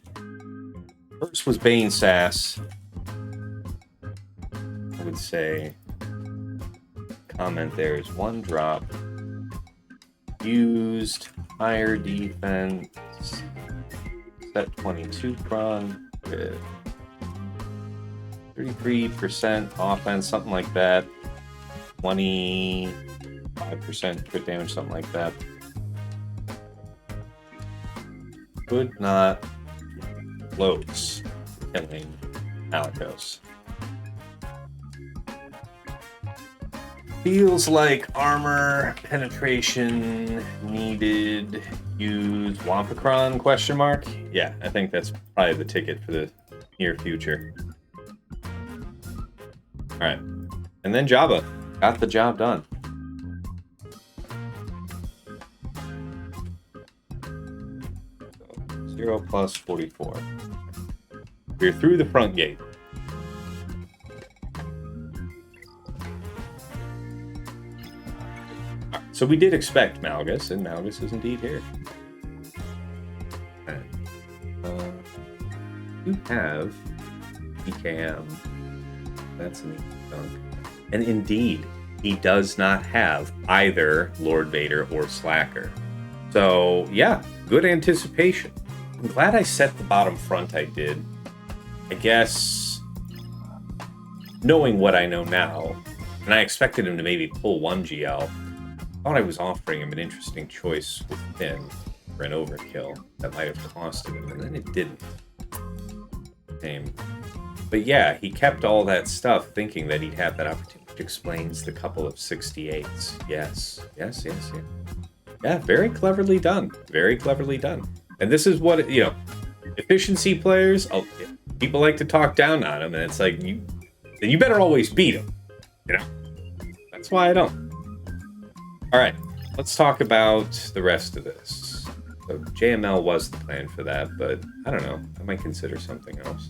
First was Bane Sass. I would say comment there is one drop. Used higher defense. Set 22 prong with 33% offense, something like that. 25% crit damage, something like that. Could not close killing Malgus. Feels like armor penetration needed. Use Wampacron ? Yeah, I think that's probably the ticket for the near future. All right, and then Jabba got the job done. So 0 plus 44. We're through the front gate. So we did expect Malgus, and Malgus is indeed here. Okay. You have DKM. That's a neat chunk. And indeed, he does not have either Lord Vader or Slacker. So, yeah, good anticipation. I'm glad I set the bottom front I did. I guess, knowing what I know now, and I expected him to maybe pull one GL, I thought I was offering him an interesting choice with Finn for an overkill that might have costed him, and then it didn't. But yeah, he kept all that stuff thinking that he'd have that opportunity, which explains the couple of 68s. Yes. Yeah, very cleverly done. Very cleverly done. And this is what, efficiency players, people like to talk down on them, and it's like, you better always beat them. That's why I don't. All right, let's talk about the rest of this. So JML was the plan for that, but I don't know. I might consider something else.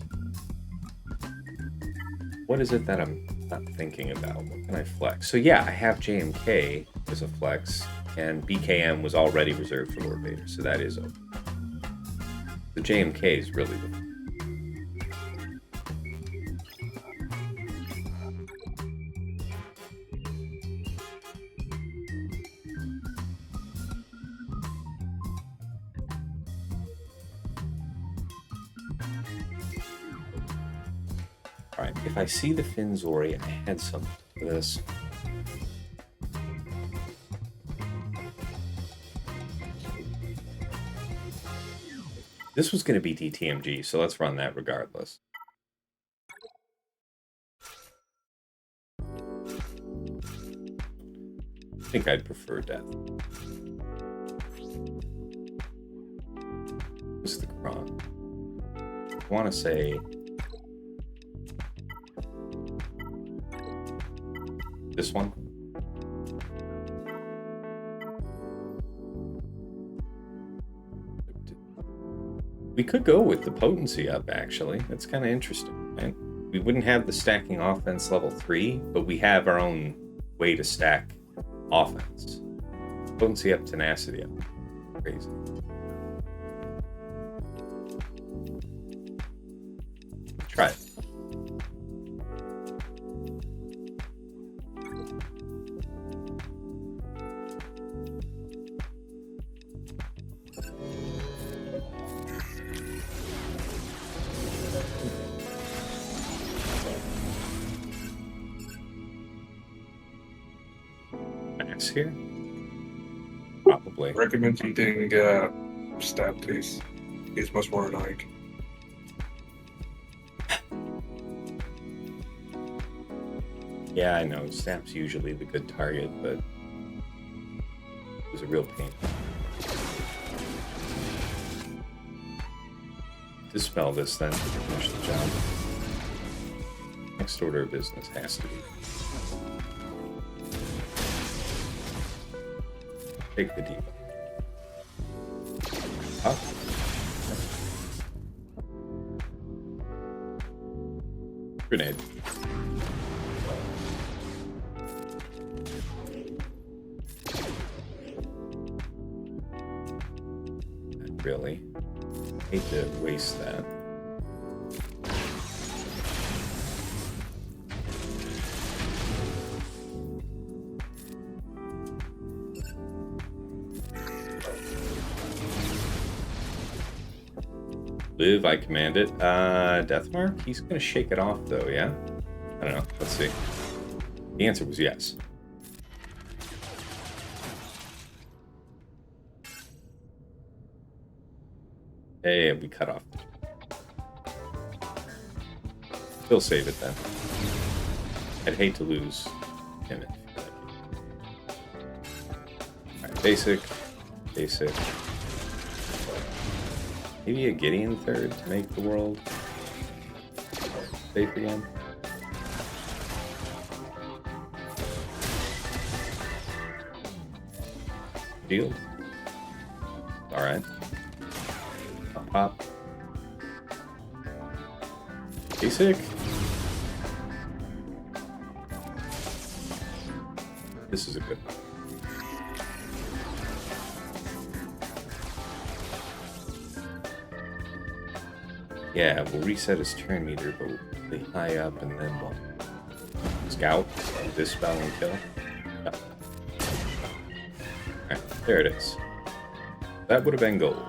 What is it that I'm not thinking about? What can I flex? So yeah, I have JMK as a flex, and BKM was already reserved for Lord Vader, so that is open. The JMK is really the... Alright, if I see the Finzori, I had something for this. This was going to be DTMG, so let's run that regardless. I think I'd prefer death. This is the Kron. I want to say... this one. We could go with the potency up, actually. That's kind of interesting, right? We wouldn't have the stacking offense level 3, but we have our own way to stack offense. Potency up, tenacity up. Crazy. Try it. Here? Probably. Recommend eating stab, please. He's much more annoying. Yeah, I know. Stab's usually the good target, but it was a real pain. Dispel this then to finish the job. Next order of business has to be. Take the diva. Up. Grenade. Really? Hate to waste that. Live, I command it. Deathmark? He's gonna shake it off though, yeah? I don't know. Let's see. The answer was yes. Hey, we cut off. Still save it then. I'd hate to lose him. Alright, basic. Basic. Maybe a Gideon third to make the world safe again. Shield. Alright. Pop. Basic. This is a good one. Yeah, we'll reset his turn meter, but we'll be high up and then we'll scout, dispel, and kill. No. Alright, there it is. That would have been gold.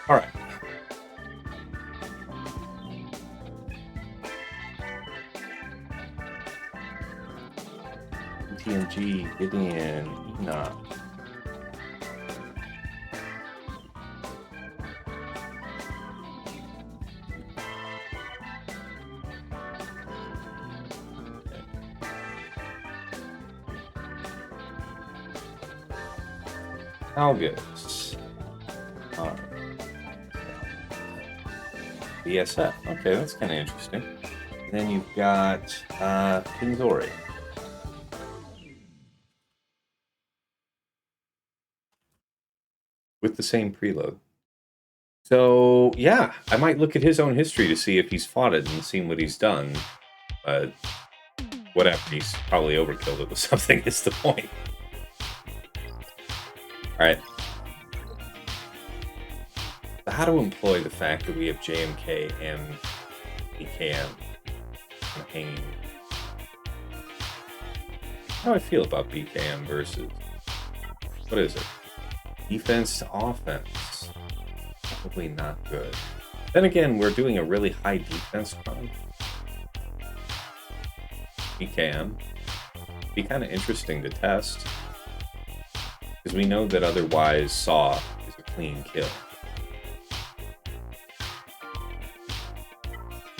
Alright. DTMG, Gideon, Enoch. Malgus. BSF. Okay, that's kind of interesting. And then you've got Pinzori. With the same preload. So, yeah, I might look at his own history to see if he's fought it and seen what he's done. But whatever, he's probably overkilled it with something is the point. Alright. So how to employ the fact that we have JMK and BKM hanging? How do I feel about BKM versus... What is it? Defense to offense. Probably not good. Then again, we're doing a really high defense run. BKM. Be kind of interesting to test. Because we know that otherwise Saw is a clean kill.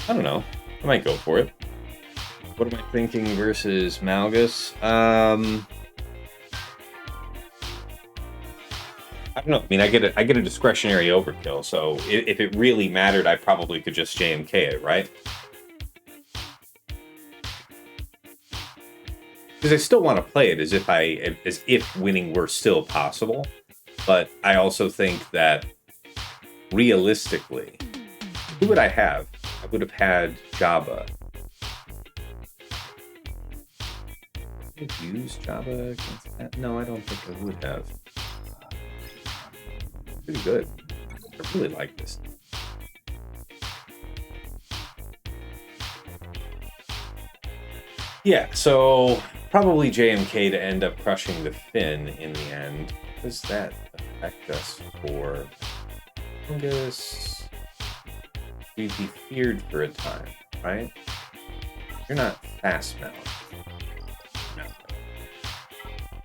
I don't know. I might go for it. What am I thinking versus Malgus? I don't know. I mean, I get a discretionary overkill, so if it really mattered, I probably could just JMK it, right? Because I still want to play it as if winning were still possible, but I also think that realistically, who would I have? I would have had Jabba. Would I use Jabba against that? No, I don't think I would have. Pretty good. I really like this. Yeah, so probably JMK to end up crushing the Finn in the end. Does that affect us for Fungus? We'd be feared for a time, right? You're not fast now. No.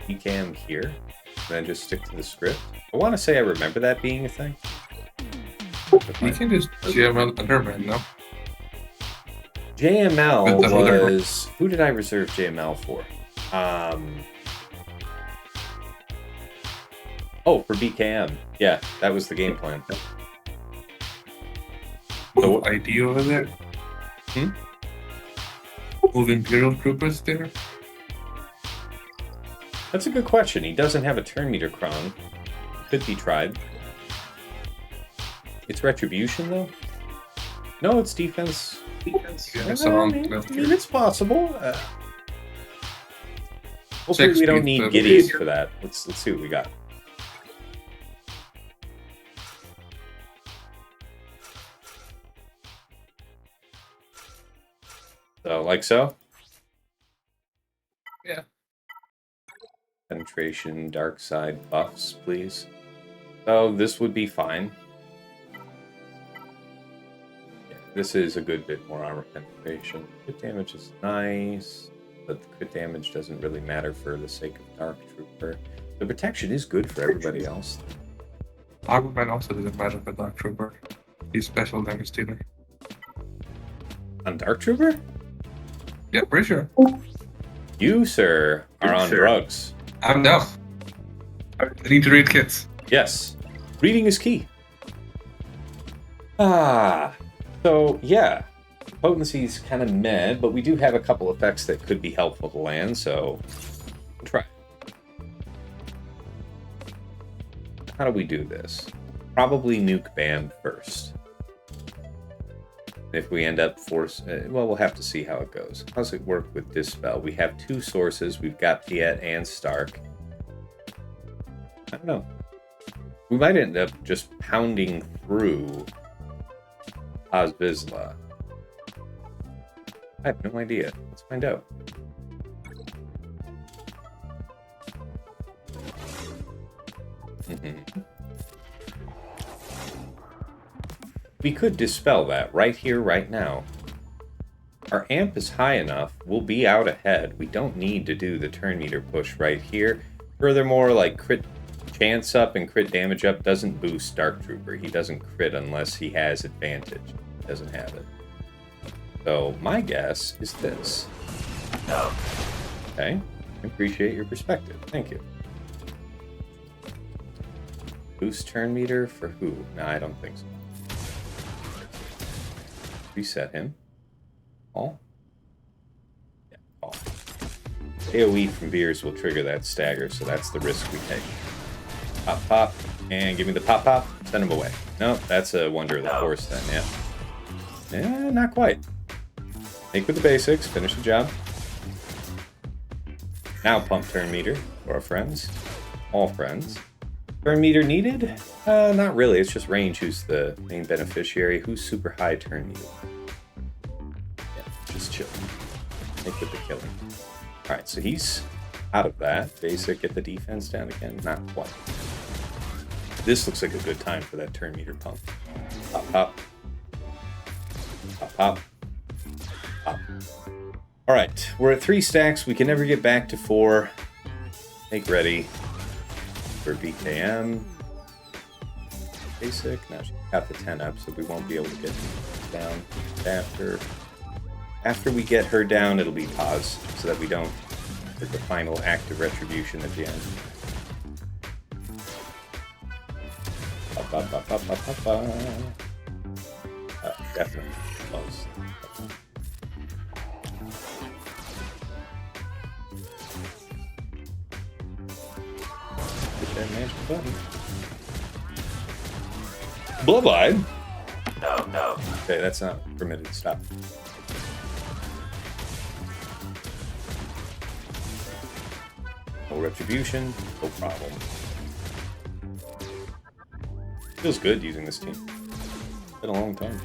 BKM here, and then just stick to the script. I want to say I remember that being a thing. You can just GML and Herbert, no? JML was... Who did I reserve JML for? Oh, for BKM. Yeah, that was the game plan. No ID over there? Hmm? Move Imperial Troopers there? That's a good question. He doesn't have a turn meter cron. Could be tried. It's Retribution, though? No, it's defense. Defense. Yeah, I mean, it's possible. Hopefully we don't need Gideon for that. Let's see what we got. So, like so? Yeah. Penetration, dark side buffs, please. So this would be fine. Yeah, this is a good bit more armor penetration. Crit damage is nice, but the crit damage doesn't really matter for the sake of Dark Trooper. The protection is good for everybody else. Armorman also doesn't matter for Dark Trooper. He's special damage dealer. On Dark Trooper? Yeah, pretty sure. You, sir, are on drugs. I'm down. I need to read kits. Yes. Reading is key. So yeah. Potency's kind of meh, but we do have a couple effects that could be helpful to land, so we'll try. How do we do this? Probably nuke Bam first. If we end up well, we'll have to see how it goes. How does it work with Dispel? We have two sources. We've got Piet and Stark. I don't know. We might end up just pounding through Osbizla. I have no idea. Let's find out. We could dispel that right here, right now. Our amp is high enough. We'll be out ahead. We don't need to do the turn meter push right here. Furthermore, like crit chance up and crit damage up doesn't boost Dark Trooper. He doesn't crit unless he has advantage. He doesn't have it. So my guess is this. Okay. I appreciate your perspective. Thank you. Boost turn meter for who? No, I don't think so. Reset him. All? Yeah, all. AoE from Veers will trigger that stagger, so that's the risk we take. Pop, pop, and give me the pop, pop. Send him away. No, that's a Wonder of the Force then, yeah. Yeah, not quite. Make with the basics, finish the job. Now pump turn meter for our friends. All friends. Turn meter needed? Not really. It's just range who's the main beneficiary. Who's super high turn meter? Yeah, just chill. Make with the killing. Alright, so he's out of that. Basic, get the defense down again. Not quite. This looks like a good time for that turn meter pump. Pop, pop. Pop, pop. Pop. Alright, we're at 3 stacks. We can never get back to 4. Make ready for BKM. Basic. Now she's got the 10 up, so we won't be able to get down after we get her down. It'll be pause, so that we don't hit the final act of retribution at the end. Definitely close. Hit that magic button. Bloodline? No. Okay, that's not permitted. Stop. No retribution, no problem. Feels good using this team. It's been a long time.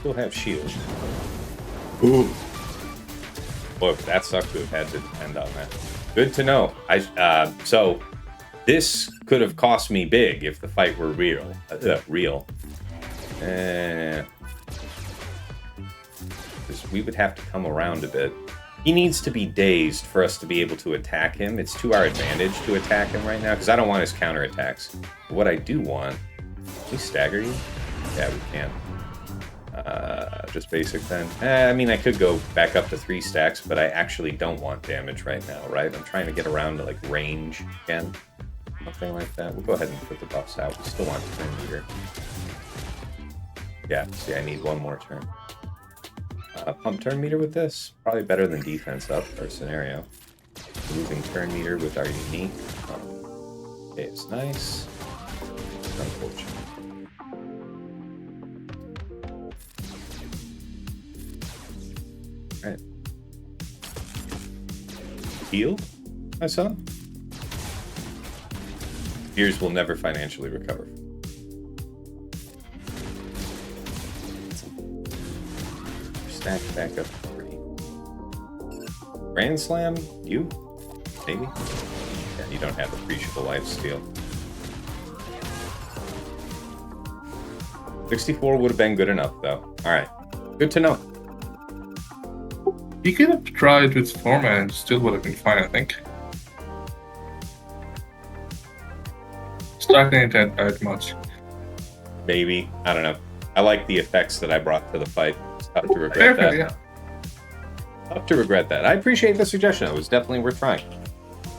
Still have shield. Ooh. Boy, that sucked to have had to depend on that. Good to know. So this could have cost me big if the fight were real. We would have to come around a bit. He needs to be dazed for us to be able to attack him. It's to our advantage to attack him right now, because I don't want his counterattacks. What I do want... Can we stagger you? Yeah, we can. Just basic then. I mean, I could go back up to 3 stacks, but I actually don't want damage right now, right? I'm trying to get around to, like, range again. Something like that. We'll go ahead and put the buffs out. We still want turn meter. Yeah, see, I need one more turn. Pump turn meter with this. Probably better than defense up our scenario. Moving turn meter with our unique. Okay, it's nice. It's unfortunate. healed, I saw. Veers will never financially recover. Stack back up 3. Grand Slam? You? Maybe? Yeah, you don't have appreciable life steal. 64 would have been good enough, though. Alright. Good to know. You could have tried with 4 mana and still would have been fine, I think. Starting ain't that much. Maybe. I don't know. I like the effects that I brought to the fight. It's tough to regret that. Yeah. Tough to regret that. I appreciate the suggestion. It was definitely worth trying.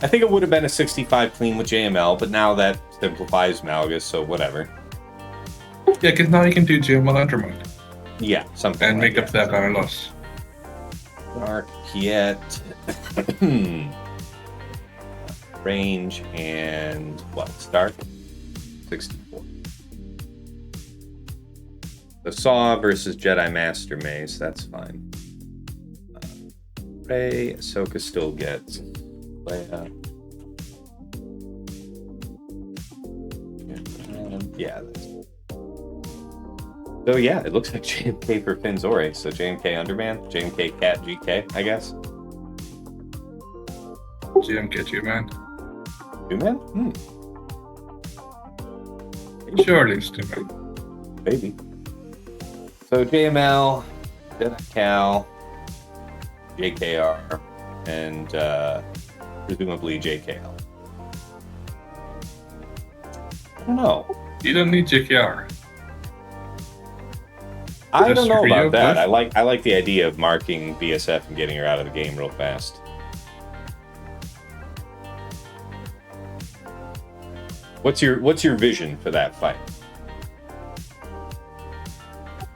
I think it would have been a 65 clean with JML, but now that simplifies Malgus, so whatever. Yeah, because now you can do JML Undermine. Yeah, something And like make up that mana loss. Dark yet. Range and what? Start? 64. So Saw versus Jedi Master Mace, that's fine. Rey, Ahsoka still gets Leia. Yeah, that's... So yeah, it looks like JMK for Finzori. So JMK Underman, JMK Cat GK, I guess. GMK 2-man. 2-man? Surely it's 2-man. Maybe. So JML, Jedi Cal, JKR, and presumably JKL. I don't know. You don't need JKR. I don't know about that. Bush? I like the idea of marking BSF and getting her out of the game real fast. What's your vision for that fight?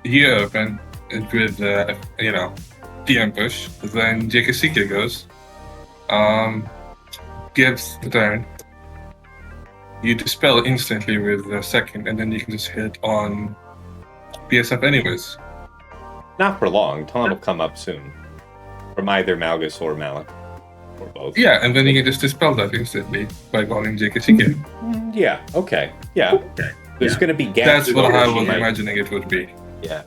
You open it with the ambush, then Executor goes, gives the turn. You dispel instantly with the second, and then you can just hit on BSF anyways. Not for long. Taunt will come up soon. From either Malgus or Malik. Or both. Yeah, and then you can just dispel that instantly by calling Executor. Yeah, okay. Yeah. There's going to be gaps. That's what I was imagining it would be. Yeah.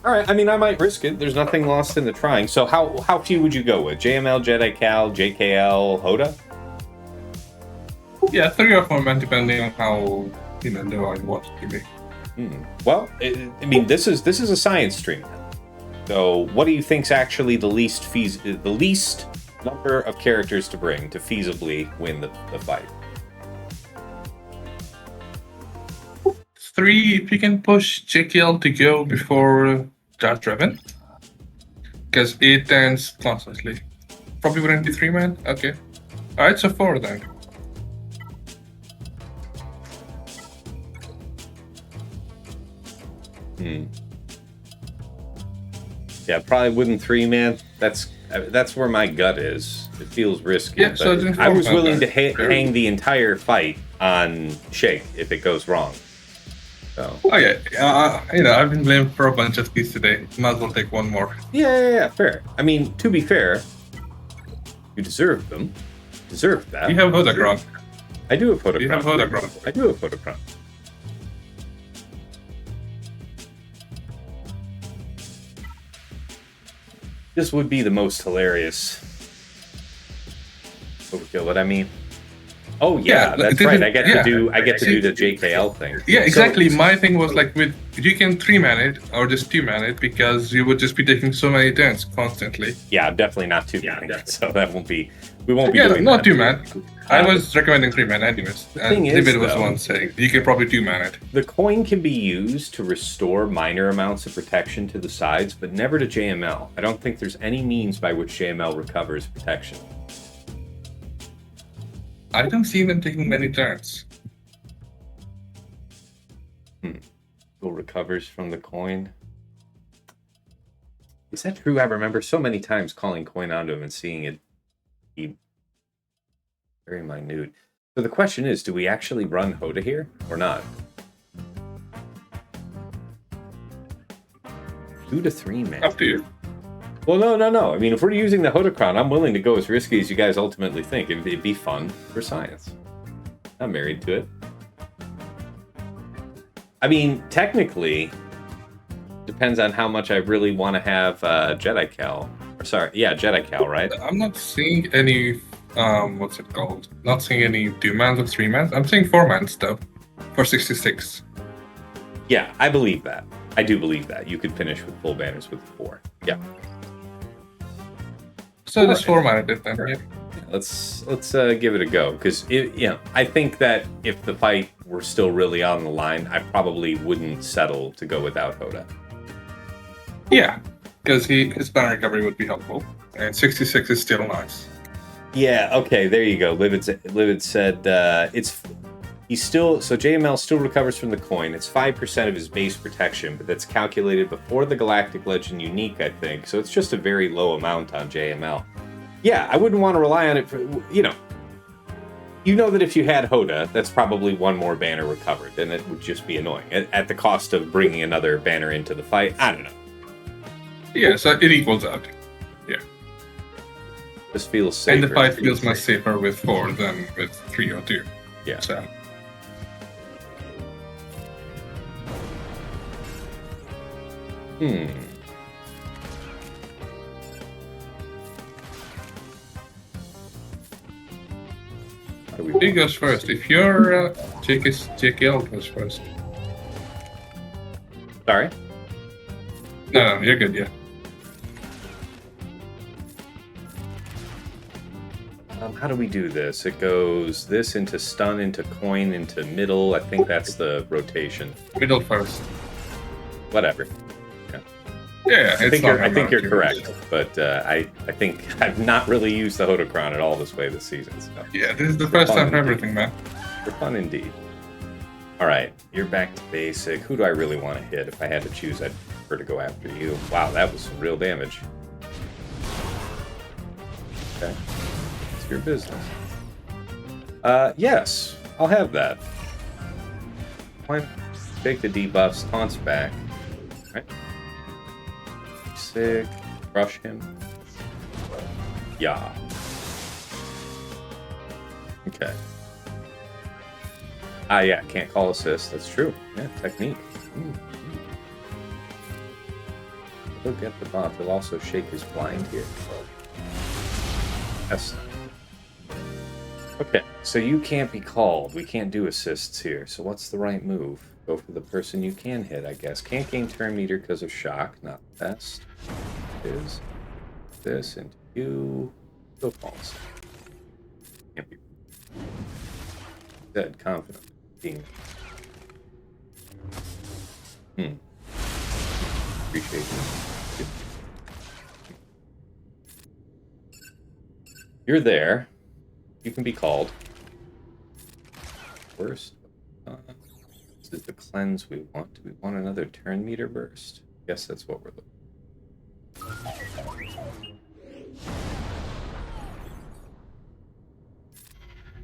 Alright, I mean, I might risk it. There's nothing lost in the trying. So how few would you go with? JML, Jedi Cal, JKL, Hoda? Yeah, 3 or 4 men depending on how low I want it to be. Well, I mean, this is a science stream. So, what do you think's actually the least number of characters to bring to feasibly win the fight? 3 if you can push JKL to go before Darth Revan. Because it turns constantly. Probably wouldn't be 3 man? Okay. Alright, so 4 then. Yeah, probably wouldn't 3-man. That's where my gut is. It feels risky. Yeah, so I was willing to hang the entire fight on Shake if it goes wrong. So. Okay, I've been blamed for a bunch of these today. Might as well take one more. Yeah, fair. I mean, to be fair, you deserve them. Deserve that. You have Hodagron. I do have Hodagron. You have Hodagron. I do have Hodagron. This would be the most hilarious overkill, but I mean... Oh yeah, that's right. I get to do the JKL thing. Yeah, exactly. So, my thing was like you can 3-man it or just 2-man it because you would just be taking so many turns constantly. Yeah, definitely not 2-man. So that won't be. We won't be. Yeah, doing not that. 2-man. I was recommending 3-man anyways. And David was the one saying you can probably 2-man it. The coin can be used to restore minor amounts of protection to the sides, but never to JML. I don't think there's any means by which JML recovers protection. I don't see them taking many turns. Who recovers from the coin? Is that true? I remember so many times calling coin onto him and seeing it be very minute. So the question is, do we actually run Hoda here or not? 2 to 3 man. Up to you. Well, no. I mean, if we're using the Hodocron, I'm willing to go as risky as you guys ultimately think. It'd be fun for science. I'm married to it. I mean, technically, depends on how much I really want to have Jedi Cal. Jedi Cal, right? I'm not seeing any, what's it called? Not seeing any 2-mans or 3-mans. I'm seeing 4-mans though, for 66. Yeah, I believe that. I do believe that. You could finish with full banners with 4. Yeah. So this 4-man it is then, yeah. Let's give it a go, because I think that if the fight were still really on the line, I probably wouldn't settle to go without Hoda. Yeah, because his banner recovery would be helpful, and 66 is still nice. Yeah. Okay. There you go. Livid said he's still JML still recovers from the coin. It's 5% of his base protection, but that's calculated before the Galactic Legend unique, I think. So it's just a very low amount on JML. Yeah, I wouldn't want to rely on it for that if you had Hoda, that's probably one more banner recovered, and it would just be annoying at the cost of bringing another banner into the fight. I don't know. Yeah, so it equals out. Yeah. This feels safer. And the fight feels much safer with 4 than with 3 or 2. Yeah. So. Who goes first? If you're JKL goes first. Sorry? No, you're good, yeah. How do we do this? It goes this into stun, into coin, into middle. I think that's the rotation. Middle first. Whatever. Yeah, I think you're correct, but I think I've not really used the Hodocron at all this way this season. So. Yeah, this is the first time for everything, man. For fun indeed. All right, you're back to basic. Who do I really want to hit? If I had to choose, I'd prefer to go after you. Wow, that was some real damage. Okay, it's your business. Yes, I'll have that. Why take the debuffs, taunts back. All right. Sick. Crush him. Yeah. Okay. Yeah, can't call assist. That's true. Yeah, technique. He'll get the buff. He'll also shake his blind here. That's okay. So you can't be called. We can't do assists here. So what's the right move? Go for the person you can hit, I guess. Can't gain turn meter because of shock. Not the best. Is this into you? Go false. Can't be dead confident. Being appreciate you. You're there. You can be called. Worst. This is the cleanse we want. Do we want another turn meter burst? Yes, that's what we're looking for.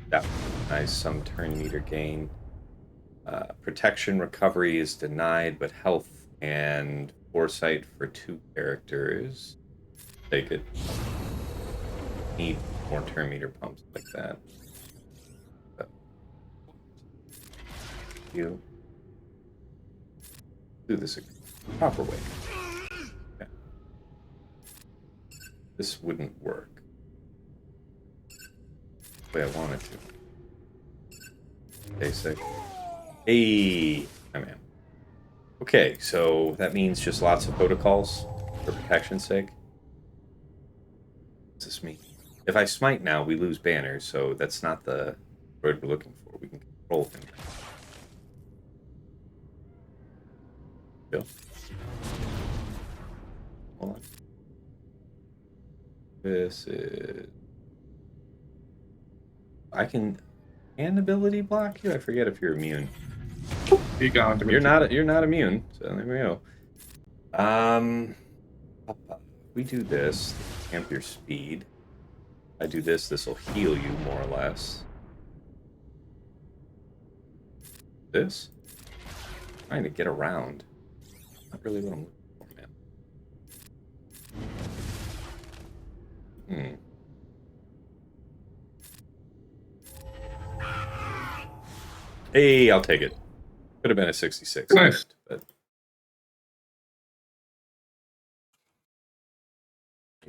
That was nice. Some turn meter gain. Protection recovery is denied, but health and foresight for 2 characters. Take it. Need more turn meter pumps like that. You do this a proper way. Okay. This wouldn't work the way I wanted to. Basic. Hey, my man. Okay, so that means just lots of protocols for protection's sake. What's this mean? If I smite now, we lose banners, so that's not the word we're looking for. We can control him. Hold on. This is... I can ability block you? I forget if you're immune. You're not immune, so there we go. We do this, amp your speed. I do this, this will heal you more or less. This? I'm trying to get around. Not really what I'm looking for, man. Hey, I'll take it. Could have been a 66. Nice. But...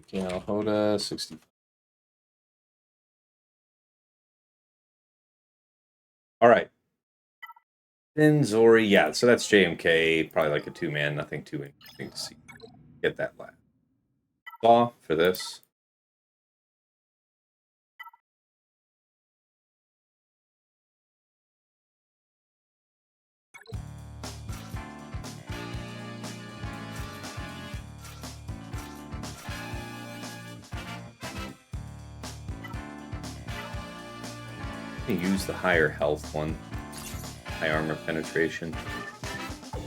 Yeah, hold a 60. All right. Then Zori, yeah, so that's JMK, probably like a 2-man, nothing too interesting to see. Get that last. Saw for this. Use the higher health one. High armor penetration.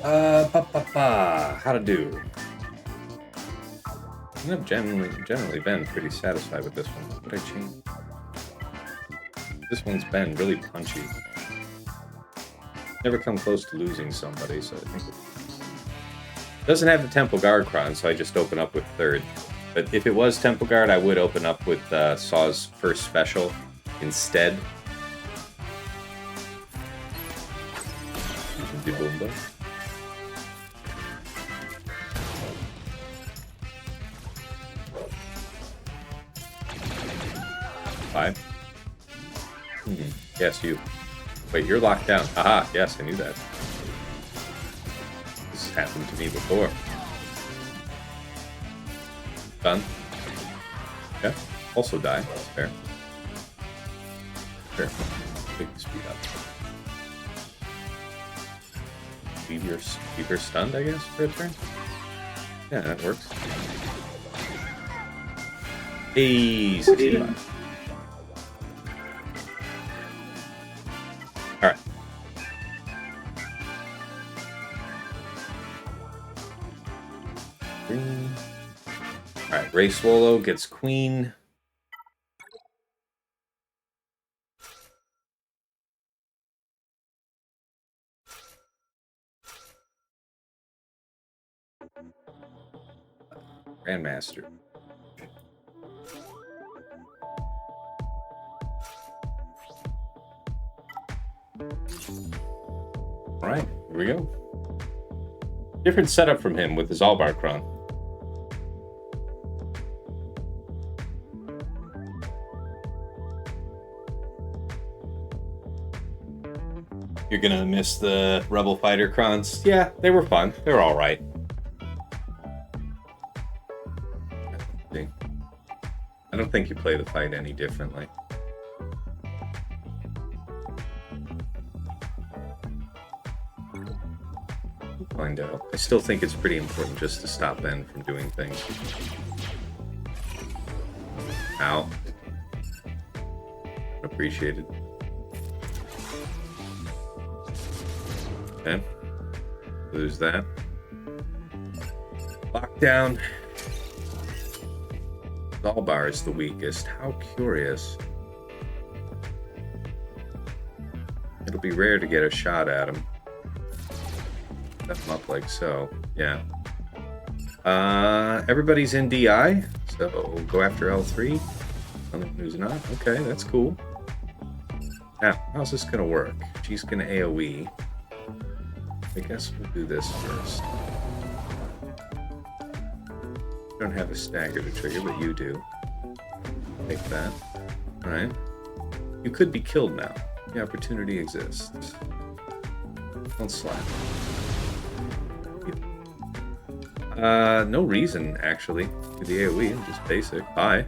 How to do? I've generally been pretty satisfied with this one. What did I change? This one's been really punchy. Never come close to losing somebody, so I think it doesn't have the Temple Guard Cron, so I just open up with third. But if it was Temple Guard, I would open up with Saw's first special instead. Boomba. Five. Yes, you. Wait, you're locked down. Aha, yes, I knew that. This has happened to me before. Done. Yeah, also die. Fair. Fair. Big speed up. Keep her stunned, I guess, for a turn? Yeah, that works. Hey, 65. Alright. Green. Alright, Ray Swallow gets Queen. Grandmaster. All right, here we go. Different setup from him with the Zalbar Cron. You're gonna miss the Rebel Fighter Crons. Yeah, they were fun. They were all right. I don't think you play the fight any differently. We'll find out. I still think it's pretty important just to stop Ben from doing things. Ow. Appreciated. Okay. Lose that. Lockdown. Zalbar is the weakest. How curious. It'll be rare to get a shot at him. Set him up like so. Yeah. Everybody's in DI, so go after L3. Someone who's not. Okay, that's cool. Now, how's this gonna work? She's gonna AoE. I guess we'll do this first. Don't have a stagger to trigger, but you do. Take that. Alright. You could be killed now. The opportunity exists. Don't slap. No reason, actually. To the AoE, just basic. Bye.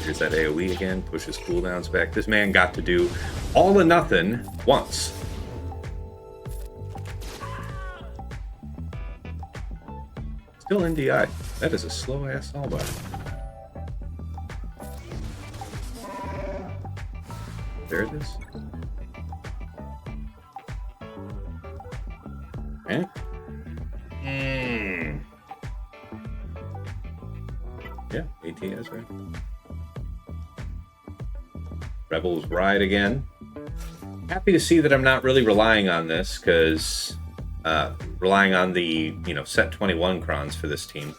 Here's that AoE again, pushes cooldowns back. This man got to do all or nothing once. Still in DI. That is a slow-ass Zalbar. There it is. Okay. Yeah, ATS, right? Rebels ride again. Happy to see that I'm not really relying on this, because relying on the, set 21 crons for this team.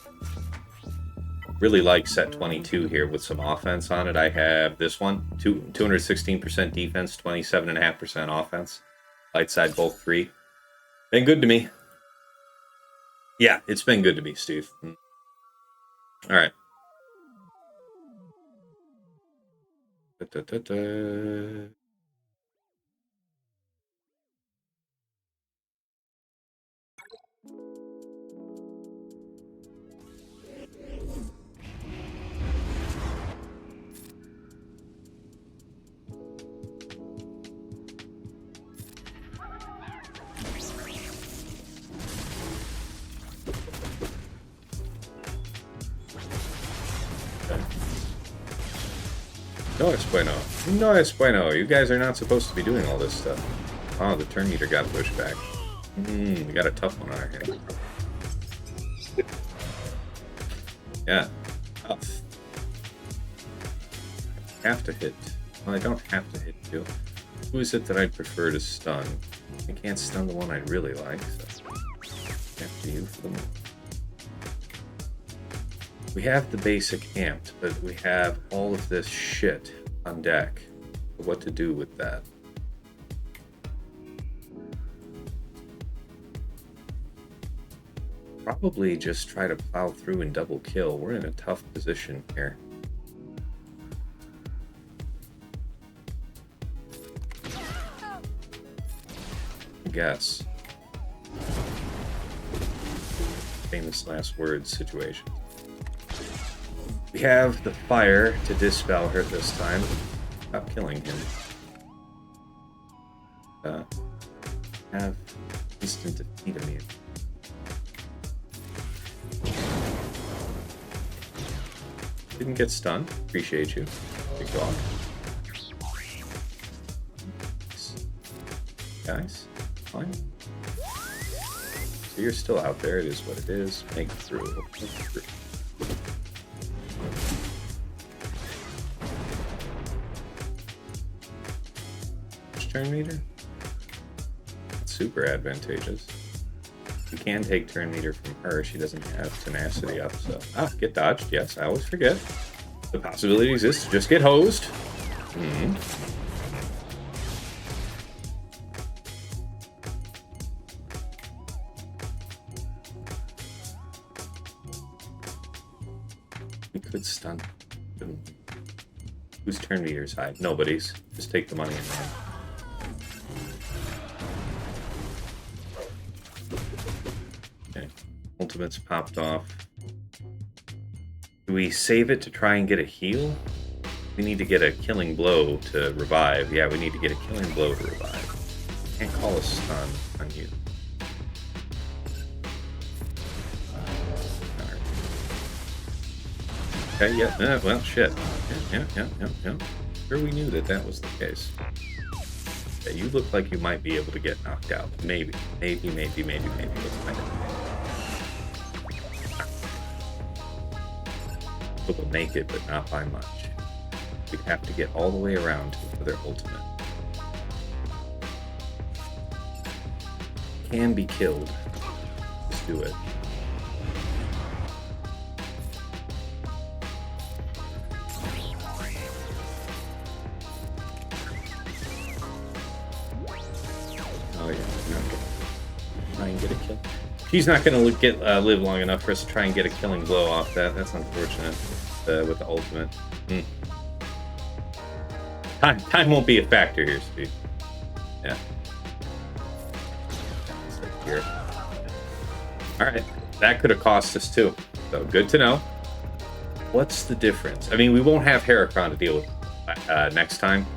Really like set 22 here with some offense on it. I have this one, 216% defense, 27.5% offense. Light side, both 3. Been good to me. Yeah, it's been good to me, Steve. All right. No es bueno. No es bueno. You guys are not supposed to be doing all this stuff. Oh, the turn meter got pushed back. We got a tough one on our hands. Yeah. Tough. I have to hit. Well, I don't have to hit you. Who is it that I'd prefer to stun? I can't stun the one I really like, so after you for the moment. We have the basic amped, but we have all of this shit on deck. What to do with that? Probably just try to plow through and double kill. We're in a tough position here. I guess. Famous last words situation. We have the fire to dispel her this time. Stop killing him. Have instant defeat immune. Didn't get stunned. Appreciate you. Big dog. Guys, fine. So you're still out there. It is what it is. Make it through. Make it through. Turn meter? That's super advantageous. You can take turn meter from her. She doesn't have tenacity up, so... get dodged. Yes, I always forget. The possibility exists to just get hosed. We could stun. Whose turn meter is high? Nobody's. Just take the money and run. Ultimates popped off. Do we save it to try and get a heal? We need to get a killing blow to revive. Yeah, we need to get a killing blow to revive. Can't call a stun on you. Okay, yeah, well, shit. Yeah. Sure we knew that was the case. Yeah, you look like you might be able to get knocked out. Maybe. Let's find out. Will make it, but not by much. We'd have to get all the way around for their ultimate. Can be killed. Just do it. Oh yeah, try and get a kill. He's not going to live long enough for us to try and get a killing blow off that. That's unfortunate with the ultimate. Time won't be a factor here, Steve. Yeah. Here. All right. That could have cost us too. So good to know. What's the difference? I mean, we won't have Heracron to deal with next time.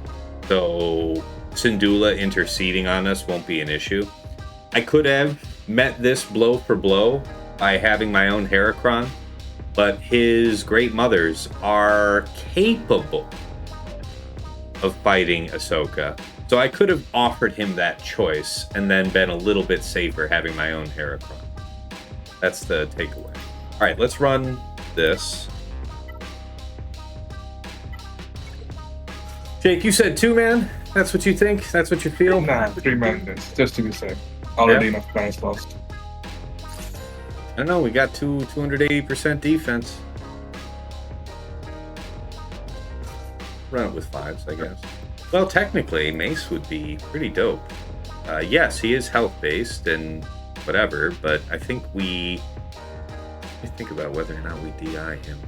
So Syndulla interceding on us won't be an issue. I could have met this blow for blow by having my own Heracron, but his great mothers are capable of fighting Ahsoka. So I could have offered him that choice and then been a little bit safer having my own Heracron. That's the takeaway. All right, let's run this. Jake, you said 2, man? That's what you think? That's what you feel? Nah, 3 man, just to be safe. Already enough guys lost. I don't know, we got 280% defense. Run it with 5s, I guess. Well, technically, Mace would be pretty dope. Yes, he is health-based and whatever, but I think let me think about whether or not we DI him.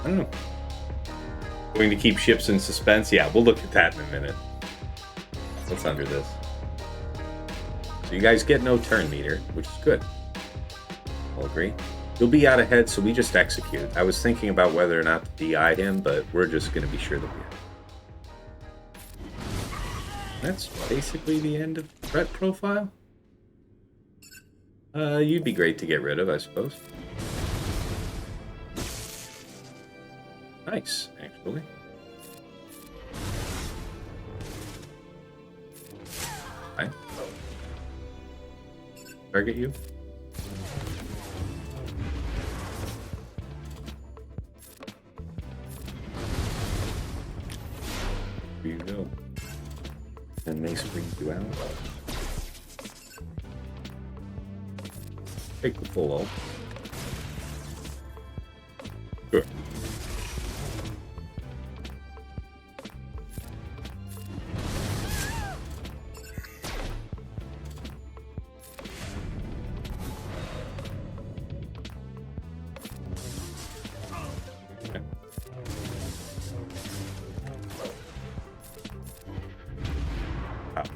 I don't know. Going to keep ships in suspense? Yeah, we'll look at that in a minute. What's under this? So you guys get no turn meter, which is good. I'll agree. You'll be out ahead, so we just execute. I was thinking about whether or not to DI him, but we're just going to be sure that we have. That's basically the end of threat profile. You'd be great to get rid of, I suppose. Nice, actually. Hi. Target you. Here you go. And Mace brings you out. Take the full ult. Sure.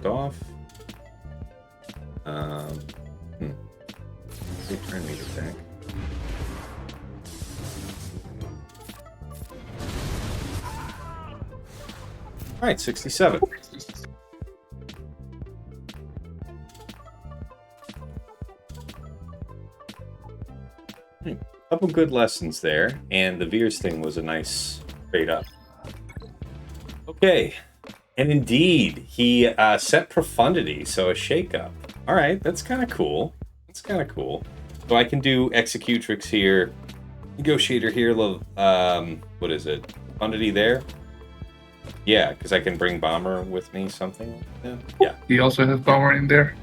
Off. Return me to back. All right, 67. Couple good lessons there, and the Veers thing was a nice trade up. Okay. And indeed, he set Profundity, so a shake-up. All right, that's kind of cool. That's kind of cool. So I can do Executrix here, Negotiator here, what is it? Profundity there? Yeah, because I can bring Bomber with me, something like that. Yeah. He also has Bomber in there?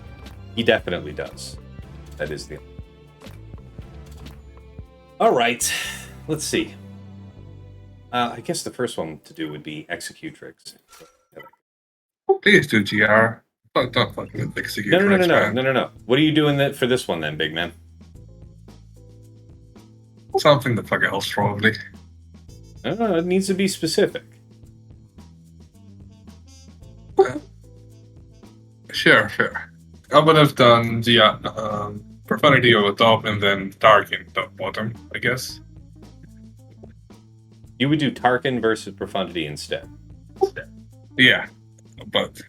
He definitely does. That is the... All right, let's see. I guess the first one to do would be Executrix. Please do GR. Don't fuck with Executor. No. What are you doing for this one then, big man? Something the fuck else, probably. No, it needs to be specific. Sure. I would have done the Profundity over top and then Tarkin top bottom, I guess. You would do Tarkin versus Profundity instead. Yeah. But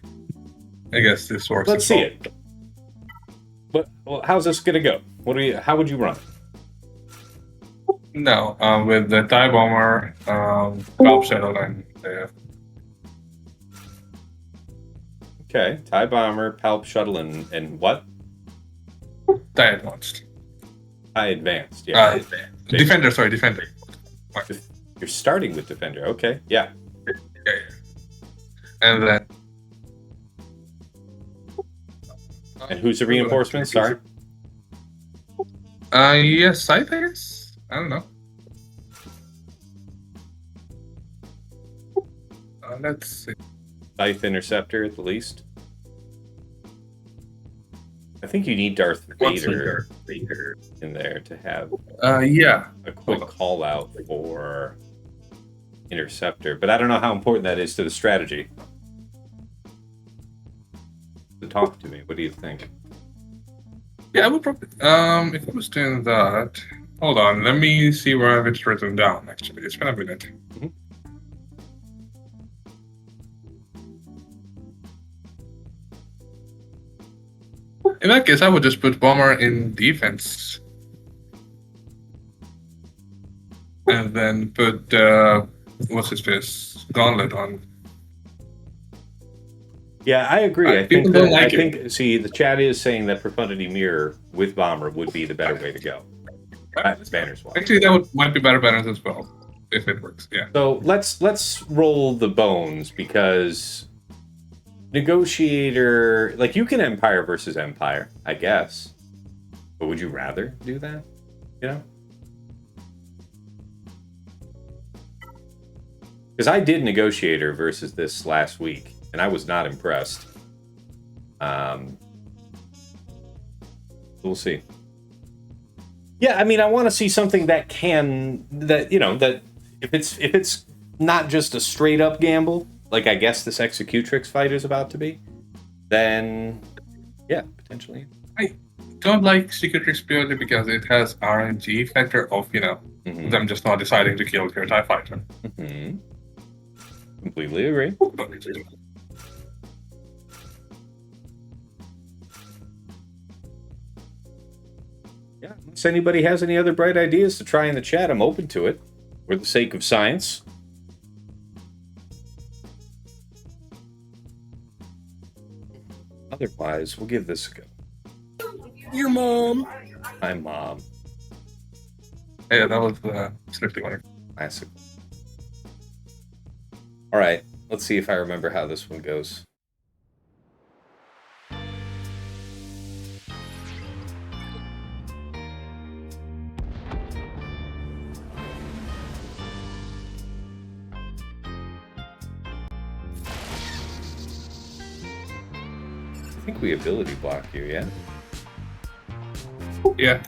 I guess this works. Let's see it. But well, how's this gonna go? How would you run it? No, with the TIE Bomber, Palp Shuttle, and okay, TIE Bomber, Palp Shuttle, and what? TIE Advanced. TIE Advanced, yeah. Defender. You're starting with Defender, okay, yeah. Okay. And then. And who's the reinforcement? Sorry. Yes, I guess. I don't know. Let's see. Scythe Interceptor at the least. I think you need Darth Vader in there to have yeah, a quick call out for Interceptor, but I don't know how important that is to the strategy. Talk to me. What do you think? Yeah, I would probably. If I was doing that, hold on. Let me see where I have it written down. Actually, it's been a minute. Mm-hmm. In that case, I would just put Bomber in defense, and then put what's his face, Gauntlet on. Yeah, I agree. I think see, the chat is saying that Profundity Mirror with Bomber would be the better way to go. Banners wise. Actually, that might be better banners as well. if it works. Yeah. So let's roll the bones, because Negotiator, like, you can Empire versus Empire, I guess. But would you rather do that? You know? Because I did Negotiator versus this last week, and I was not impressed. We'll see. Yeah, I mean, I want to see something that if it's not just a straight up gamble, like I guess this Executrix fight is about to be, then yeah, potentially. I don't like Executrix purely because it has RNG factor of, them just not deciding to kill your TIE fighter. Mm-hmm. Completely agree. Yeah, unless anybody has any other bright ideas to try in the chat, I'm open to it, for the sake of science. Otherwise, we'll give this a go. Your mom. My mom. Yeah, that was strictly one. Classic. All right, let's see if I remember how this one goes. I think we ability block here, yeah? Yeah.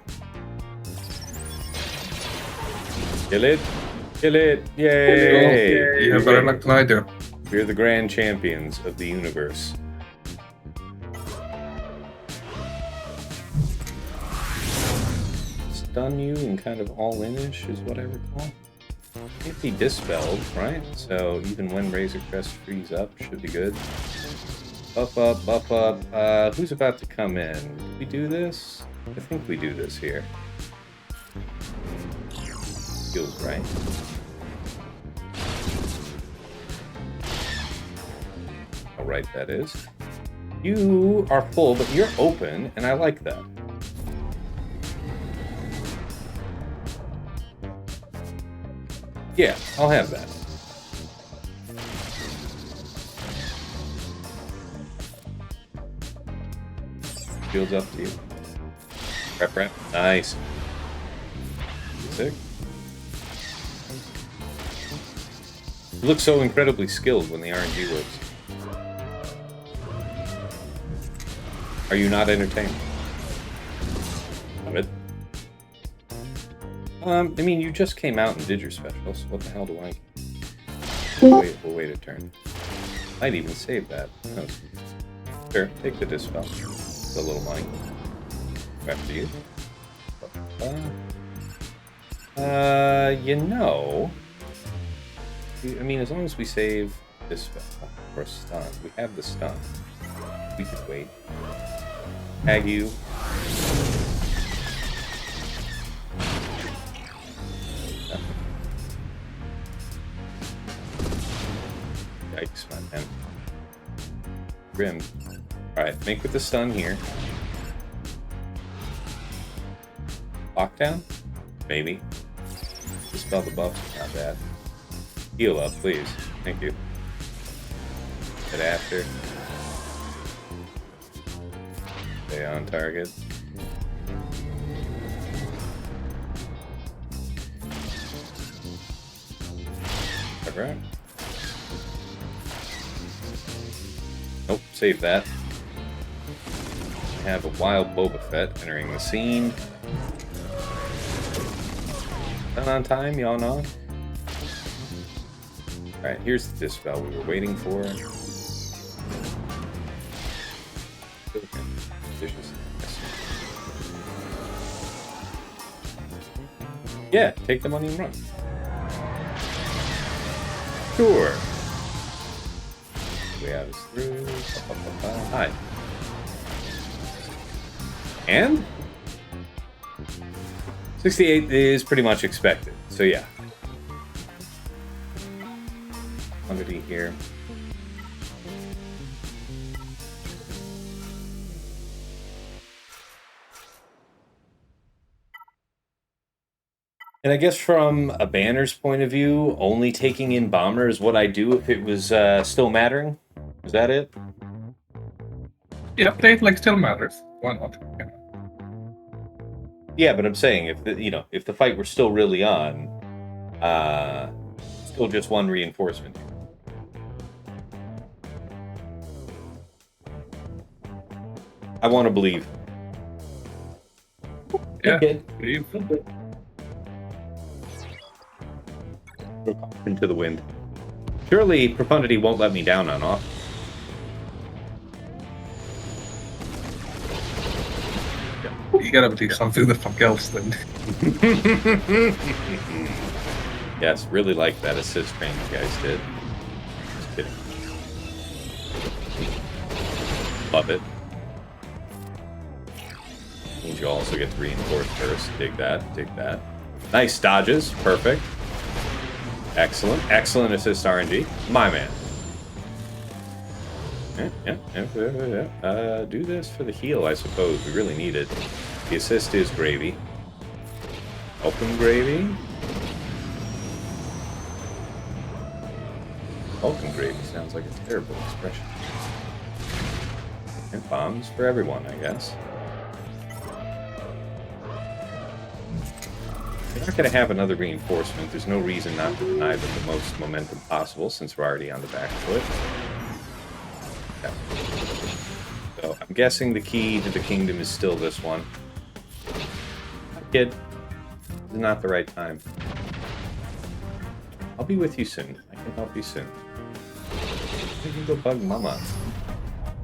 Kill it! Kill it! Yay! You have better luck than I do. We're the grand champions of the universe. Stun you and kind of all-in-ish is what I recall. Can't be dispelled, right? So even when Razor Crest frees up, should be good. Buff up, buff up. Who's about to come in? Did we do this? I think we do this here. Feels right. How right that is. You are full, but you're open, and I like that. Yeah, I'll have that. Shields up to you. Rep. Nice. Sick. You look so incredibly skilled when the RNG works. Are you not entertained? Love it. I mean, you just came out and did your special, so what the hell do I... We'll wait a turn. Might even save that. Oh. Sure, take the dispel. It's a little money. After you. I mean, as long as we save this spell or stun, we have the stun. We could wait. Tag you. Yikes, my man. Grim. Alright, make with the stun here. Lockdown? Maybe. Dispel the buff. Not bad. Heal up, please. Thank you. Hit after. Stay on target. Alright. Nope, save that. I have a wild Boba Fett entering the scene. Done on time, y'all know. Alright, here's the dispel we were waiting for. Yeah, take the money and run. Sure. We have this through. Hi. And 68 is pretty much expected. So yeah. Quantity here. And I guess from a banner's point of view, only taking in bomber is what I do if it was still mattering. Is that it? Yeah, play it like still matters. Why not? Yeah. Yeah, but I'm saying if if the fight were still really on, still just one reinforcement. I want to believe. Yeah. Okay. Believe. Into the wind. Surely Profundity won't let me down on off. You gotta do something the fuck else then. Yes, really like that assist train you guys did. Just kidding. Love it. Means you also get to reinforce first. Dig that, dig that. Nice dodges, perfect. Excellent, excellent assist RNG. My man. Yeah. Do this for the heal, I suppose. We really need it. The assist is gravy. Open gravy. Welcome gravy sounds like a terrible expression. And bombs for everyone, I guess. We're not going to have another reinforcement. There's no reason not to deny them the most momentum possible since we're already on the back foot. Okay. So I'm guessing the key to the kingdom is still this one. Kid, this is not the right time. I'll be with you soon. I can help you soon. You can go bug Mama.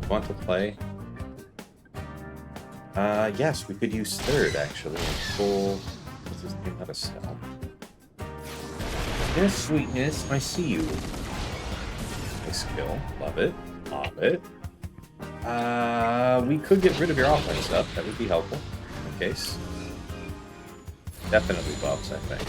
Want to play? Yes, we could use third actually. Full. What's this thing out of stealth? Yes, sweetness, I see you. Nice skill. Love it. Love it. We could get rid of your offline stuff. That would be helpful. In case. Definitely buffs, I think.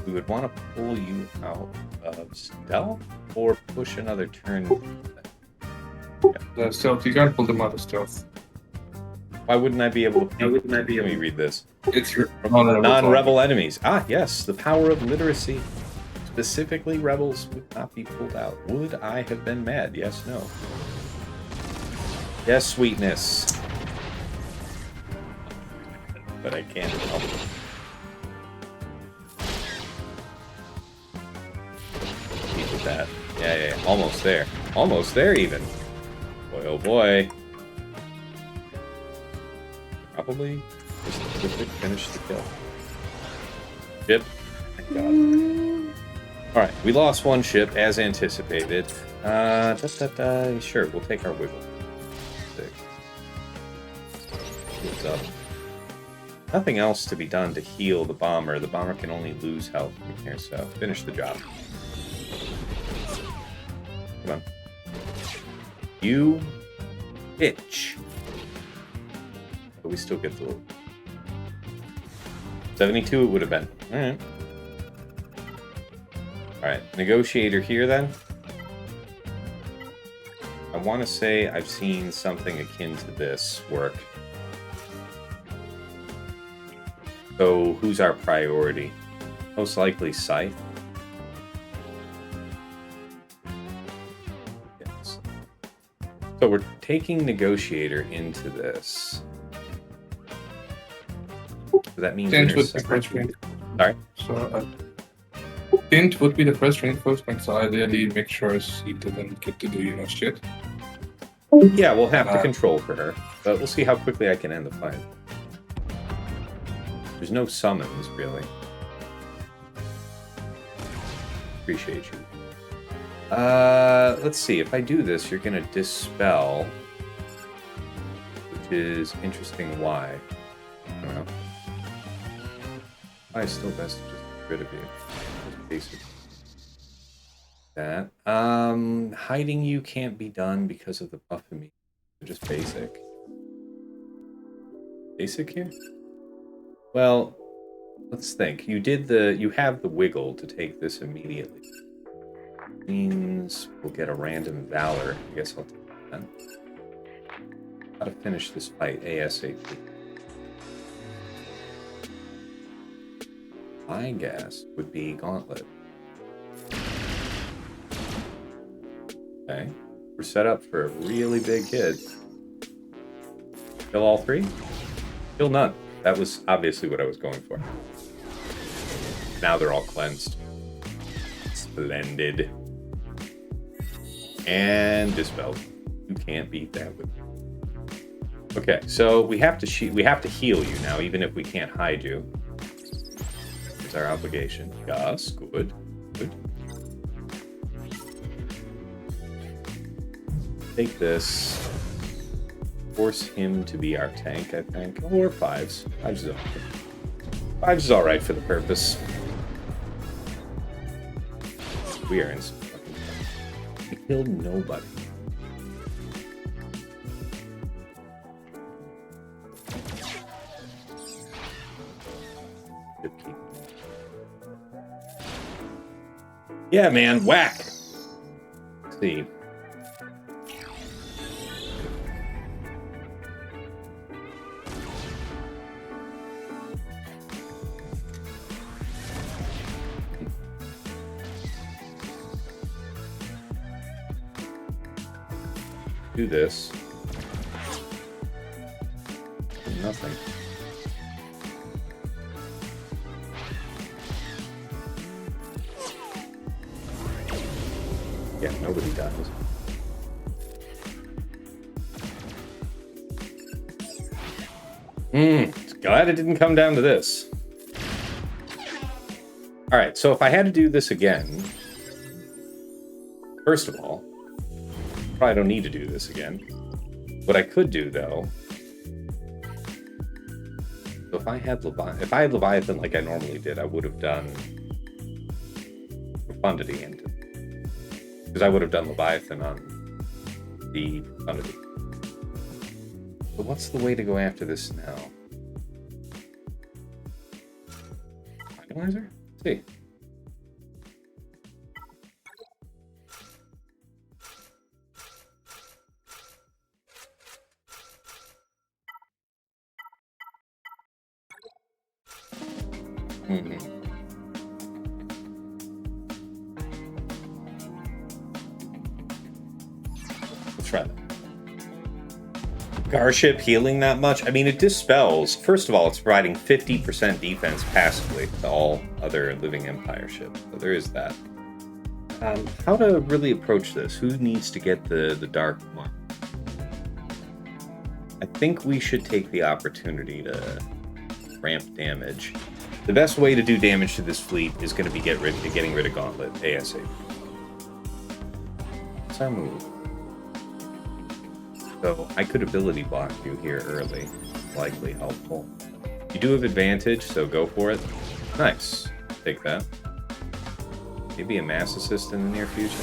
We would want to pull you out of stealth or push another turn. Stealth, you can't pull them out of stealth. Why wouldn't I be able to? Let me read this. It's Non-rebel enemies. Ah, yes, the power of literacy. Specifically, rebels would not be pulled out. Would I have been mad? Yes, no. Yes, sweetness. But I can't help it. Keep with that. Yeah. Almost there. Almost there, even. Boy, oh boy. Probably just finish the kill. Ship. Thank God. Alright, we lost one ship as anticipated. Sure, we'll take our wiggle. Sick. What's up? Nothing else to be done to heal the bomber. The bomber can only lose health from here, so finish the job. Come on. You bitch. But we still get the loot. 72 it would have been. Alright. Alright, Negotiator here then. I want to say I've seen something akin to this work. So, who's our priority? Most likely Scythe. Yes. So we're taking Negotiator into this. So that means Tint would be first rank. Sorry? So, Tint would be the first reinforcement, so ideally make sure she doesn't get to do, shit. Yeah, we'll have to control for her. But we'll see how quickly I can end the fight. There's no summons, really. Appreciate you. Let's see. If I do this, you're going to dispel. Which is interesting why. I don't know. Why is still best to just get rid of you. Just basic. That. Hiding you can't be done because of the buff of me. Just basic. Basic here? Well, let's think. You have the wiggle to take this immediately. Means we'll get a random valor. I guess I'll take that. How to finish this fight ASAP. My guess would be Gauntlet. Okay. We're set up for a really big hit. Kill all three? Kill none. That was obviously what I was going for. Now they're all cleansed. Splendid. And dispelled. You can't beat that with. Okay, so we have to heal you now, even if we can't hide you. It's our obligation. Yes, good. Good. Take this. Force him to be our tank, I think. Or fives. Fives is alright for the purpose. We are in some fucking trouble. We killed nobody. Yeah, man, whack. Let's see. Do this. Nothing. Yeah, nobody dies. Glad it didn't come down to this. Alright, so if I had to do this again, first of all, probably don't need to do this again. What I could do, though, so if I had Leviathan like I normally did, I would have done Profundity into, because I would have done Leviathan on the Profundity. But what's the way to go after this now? Finalizer? Let's see. Let's try that. Garship healing that much? I mean, it dispels. First of all, it's providing 50% defense passively to all other living Empire ships. So there is that. How to really approach this? Who needs to get the Dark Mark? I think we should take the opportunity to ramp damage. The best way to do damage to this fleet is going to be getting rid of Gauntlet ASAP. What's our move? So I could ability block you here early. Likely helpful. You do have advantage, so go for it. Nice. Take that. Maybe a mass assist in the near future.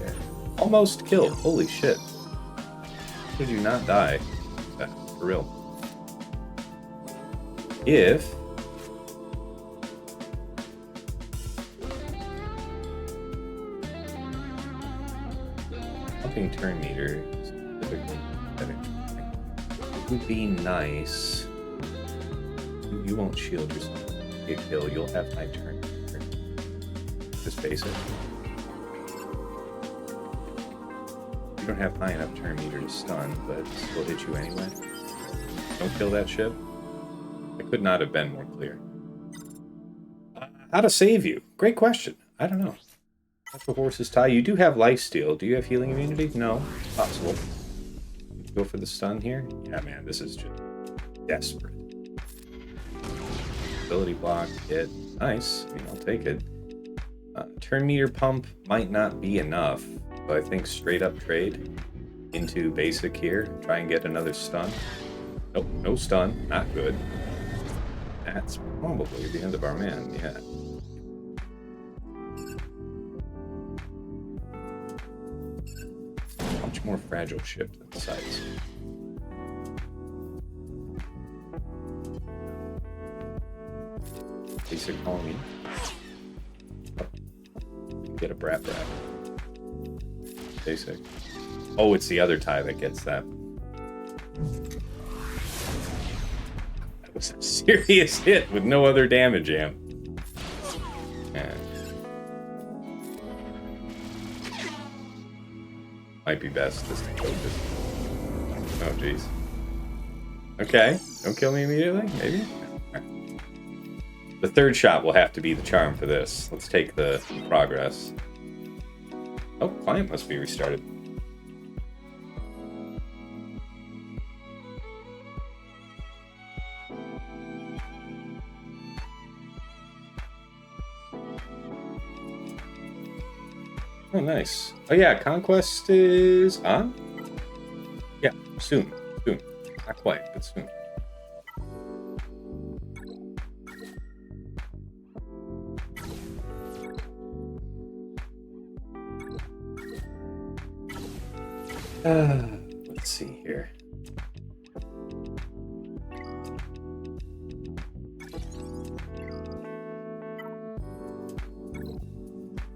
Okay. Almost killed. Holy shit. Did you not die? For real. If pumping turn meter specifically, it would be nice. You won't shield yourself. Get kill. You'll have high turn meter. Just face it. You don't have high enough turn meter to stun, but still hit you anyway. Don't kill that ship. It could not have been more clear. How to save you? Great question. I don't know. That's the horse's tie. You do have lifesteal. Do you have healing immunity? No. Possible. Go for the stun here? Yeah, man, this is just desperate. Ability block, hit. Nice. I mean, I'll take it. Turn meter pump might not be enough, but I think straight up trade into basic here. Try and get another stun. Nope, no stun. Not good. That's probably the end of our man, yeah. Much more fragile ship than size. Basic calling in. Get a brat. Basic. Oh, it's the other tie that gets that. That was a serious hit with no other damage, Am. Yeah. Might be best just to go this. Oh, jeez. Okay, don't kill me immediately, maybe? The third shot will have to be the charm for this. Let's take the progress. Oh, client must be restarted. Oh, nice. Oh, yeah, Conquest is on? Yeah, soon. Soon. Not quite, but soon. Let's see here.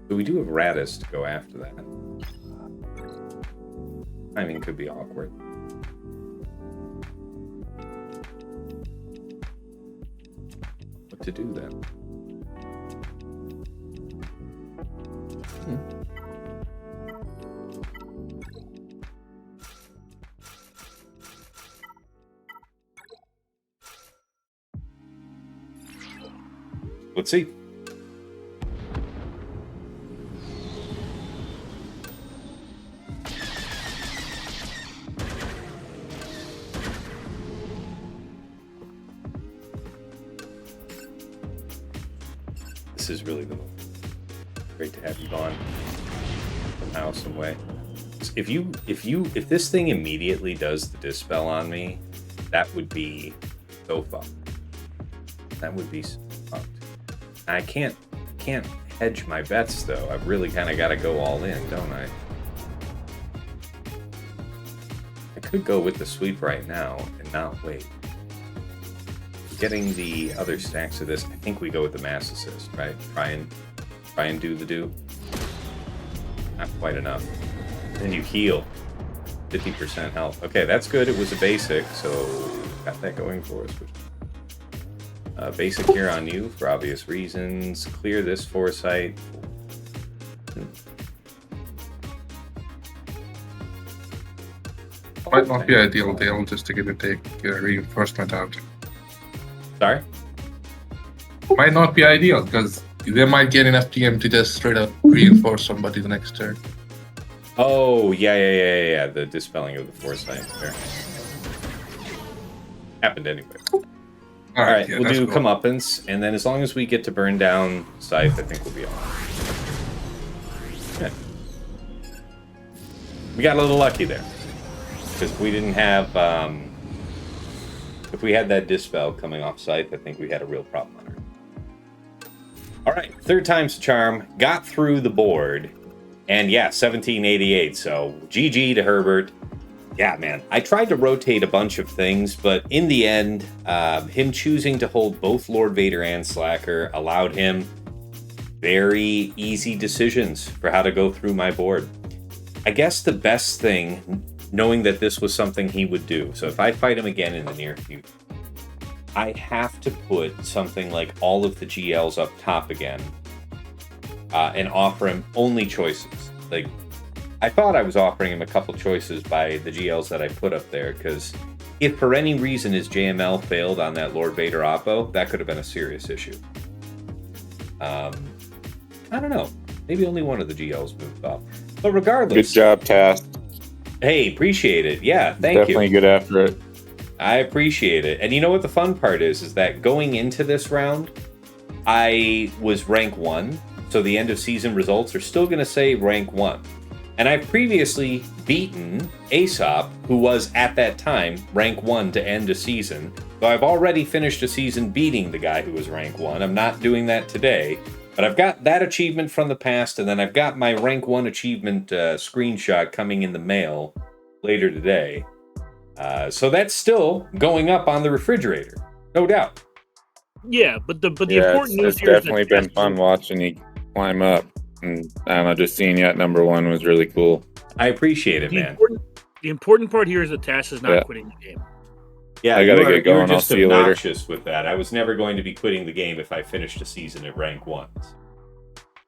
So we do have Raddus to go after that. Timing could be awkward. What to do then? Let's see. This is really the moment. Great to have you gone somehow, some way. If this thing immediately does the dispel on me, that would be so fucked. That would be so fucked. I can't hedge my bets though. I've really kind of got to go all in, don't I? I could go with the sweep right now and not wait. Getting the other stacks of this, I think we go with the mass assist, right? Try and do the do. Not quite enough. Then you heal. 50% health. Okay, that's good. It was a basic, so got that going for us. Basic here on you for obvious reasons. Clear this foresight. Might not be ideal deal just to get a take reinforcement out. Sorry? Might not be ideal because they might get enough TM to just straight up reinforce somebody the next turn. Oh, yeah. The dispelling of the foresight there. Happened anyway. All right, yeah, we'll do cool. Comeuppance, and then as long as we get to burn down Scythe, I think we'll be all right. Yeah. We got a little lucky there. Because if we didn't have... if we had that Dispel coming off Scythe, I think we had a real problem on her. All right, third time's the charm. Got through the board. And yeah, 1788, so GG to Herbert. Yeah, man. I tried to rotate a bunch of things, but in the end, him choosing to hold both Lord Vader and Slacker allowed him very easy decisions for how to go through my board. I guess the best thing, knowing that this was something he would do, so if I fight him again in the near future, I have to put something like all of the GLs up top again and offer him only choices. Like, I thought I was offering him a couple choices by the GLs that I put up there, because if for any reason his JML failed on that Lord Vader Oppo, that could have been a serious issue. I don't know. Maybe only one of the GLs moved off. But regardless... Good job, Task. Hey, appreciate it. Yeah, thank you. Definitely good after it. I appreciate it. And you know what the fun part is that going into this round, I was rank 1, so the end of season results are still going to say rank 1. And I've previously beaten Aesop, who was, at that time, rank 1 to end a season. So I've already finished a season beating the guy who was rank 1. I'm not doing that today. But I've got that achievement from the past, and then I've got my rank 1 achievement screenshot coming in the mail later today. So that's still going up on the refrigerator. No doubt. Yeah, but the important news here is definitely been fun watching you climb up. And I don't know, just seeing you at number 1 was really cool. I appreciate it, man. The important part here is that Tass is not Yeah. quitting the game. Yeah, I gotta you were get going. I'll just see you later. obnoxious with that. I was never going to be quitting the game if I finished a season at rank 1.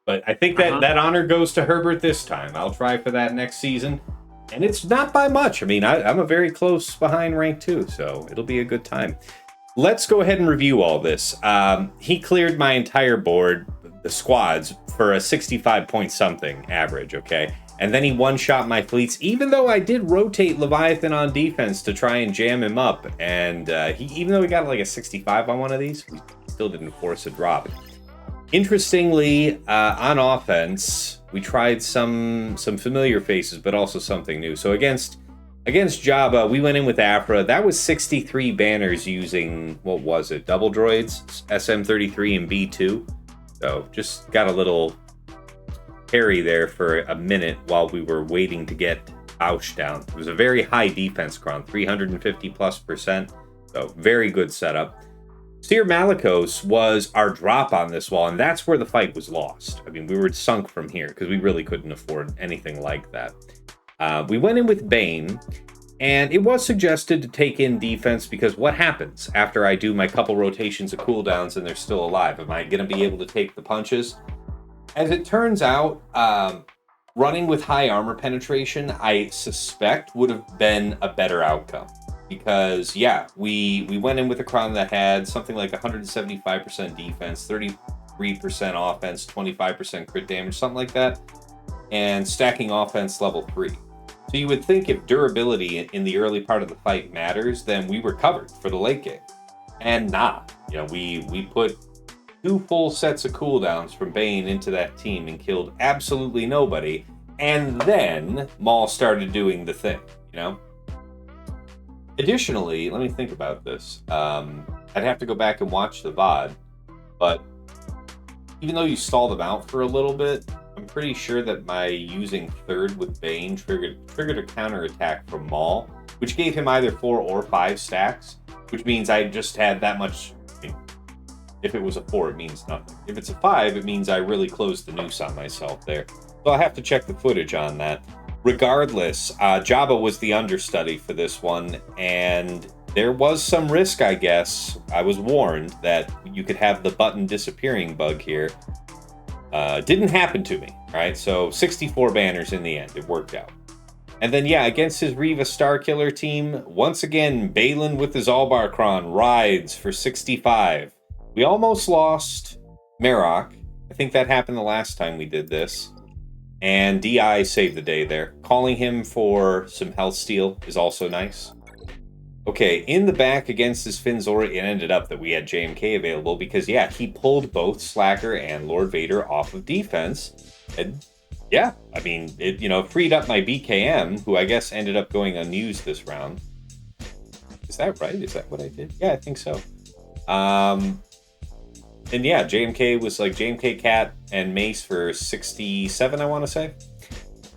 But I think that honor goes to Herbert this time. I'll try for that next season. And it's not by much. I mean, I'm a very close behind rank 2, so it'll be a good time. Let's go ahead and review all this. He cleared my entire board, the squads, for a 65 point something average, okay? And then he one-shot my fleets, even though I did rotate Leviathan on defense to try and jam him up. And even though he got like a 65 on one of these, we still didn't force a drop. Interestingly, on offense, we tried some familiar faces, but also something new. So against Jabba, we went in with Aphra. That was 63 banners using, what was it, double droids, SM33 and B2. So just got a little parry there for a minute while we were waiting to get Ausch down. It was a very high defense cron, 350+%. So very good setup. Cere Malgus was our drop on this wall, and that's where the fight was lost. I mean, we were sunk from here because we really couldn't afford anything like that. We went in with Bane, and it was suggested to take in defense because what happens after I do my couple rotations of cooldowns and they're still alive? Am I going to be able to take the punches? As it turns out, running with high armor penetration, I suspect would have been a better outcome. Because, yeah, we went in with a crown that had something like 175% defense, 33% offense, 25% crit damage, something like that, and stacking offense level 3. So you would think if durability in the early part of the fight matters, then we were covered for the late game. And nah. You know, we put 2 full sets of cooldowns from Bane into that team and killed absolutely nobody. And then Maul started doing the thing, you know? Additionally, let me think about this. I'd have to go back and watch the VOD, but even though you stall them out for a little bit, I'm pretty sure that my using third with Bane triggered a counterattack from Maul, which gave him either 4 or 5 stacks, which means I just had that much. I mean, if it was a 4, it means nothing. If it's a 5, it means I really closed the noose on myself there. So I'll have to check the footage on that. Regardless, Jabba was the understudy for this one, and there was some risk, I guess. I was warned that you could have the button disappearing bug here. Didn't happen to me, right? So 64 banners in the end. It worked out. And then, yeah, against his Reva Starkiller team, once again, Baylan with his Albarkron rides for 65. We almost lost Marok. I think that happened the last time we did this. And DI saved the day there. Calling him for some health steal is also nice. Okay, in the back against his Finzora, it ended up that we had JMK available because, yeah, he pulled both Slacker and Lord Vader off of defense. And, yeah, I mean, it, freed up my BKM, who I guess ended up going unused this round. Is that right? Is that what I did? Yeah, I think so. And yeah, JMK was like JMK Cat and Mace for 67, I want to say.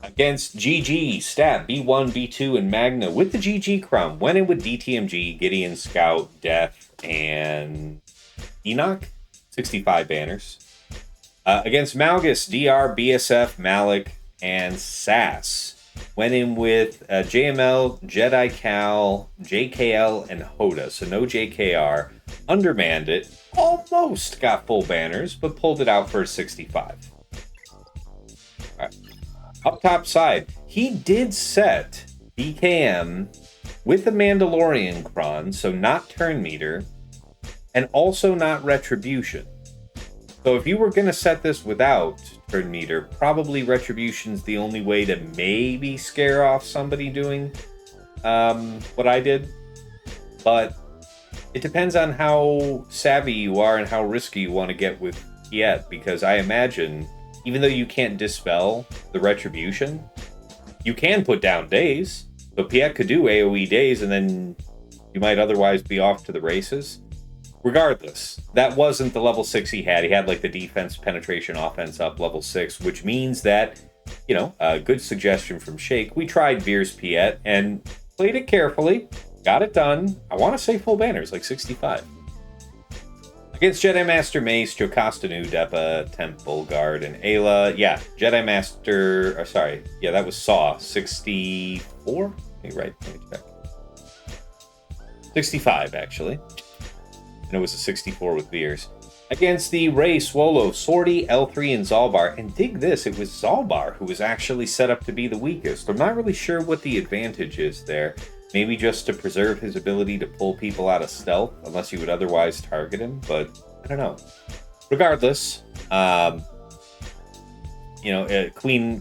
Against GG, Stat, B1, B2, and Magna with the GG crown. Went in with DTMG, Gideon, Scout, Death, and Enoch. 65 banners. Against Malgus, DR, BSF, Malik, and Sass. Went in with JML, Jedi Cal, JKL, and Hoda. So no JKR. Undermanned it. Almost got full banners, but pulled it out for a 65. Right. Up top side, he did set BKM with the Mandalorian Cron, so not turn meter, and also not retribution. So if you were going to set this without turn meter, probably retribution's the only way to maybe scare off somebody doing what I did. But it depends on how savvy you are and how risky you want to get with Piet, because I imagine, even though you can't dispel the retribution, you can put down days. So Piet could do AoE days, and then you might otherwise be off to the races. Regardless, that wasn't the level 6 he had. He had like the defense, penetration, offense up level 6, which means that, a good suggestion from Shake. We tried Veers Piet and played it carefully. Got it done. I want to say full banners, like 65. Against Jedi Master Mace, Jocasta Nu, Depa, Temple Guard, and Ayla. Yeah, Jedi Master... Or sorry. Yeah, that was Saw. 64? Let me check. 65, actually. And it was a 64 with Veers. Against the Rey, Swolo, Sorty, L3, and Zalbar. And dig this, it was Zalbar who was actually set up to be the weakest. I'm not really sure what the advantage is there. Maybe just to preserve his ability to pull people out of stealth, unless you would otherwise target him, but I don't know. Regardless, Queen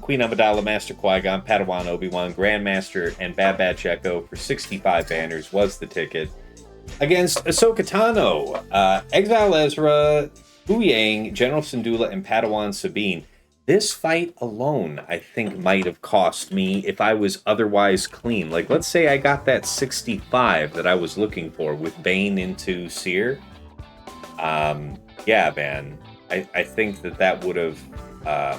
Amidala, Master Qui-Gon, Padawan Obi-Wan, Grandmaster, and Bad Batch Echo for 65 banners was the ticket. Against Ahsoka Tano, Exile Ezra, Huyang, General Syndulla, and Padawan Sabine. This fight alone, I think, might have cost me if I was otherwise clean. Like, let's say I got that 65 that I was looking for with Bane into Cere. Yeah, man. I think that would have... I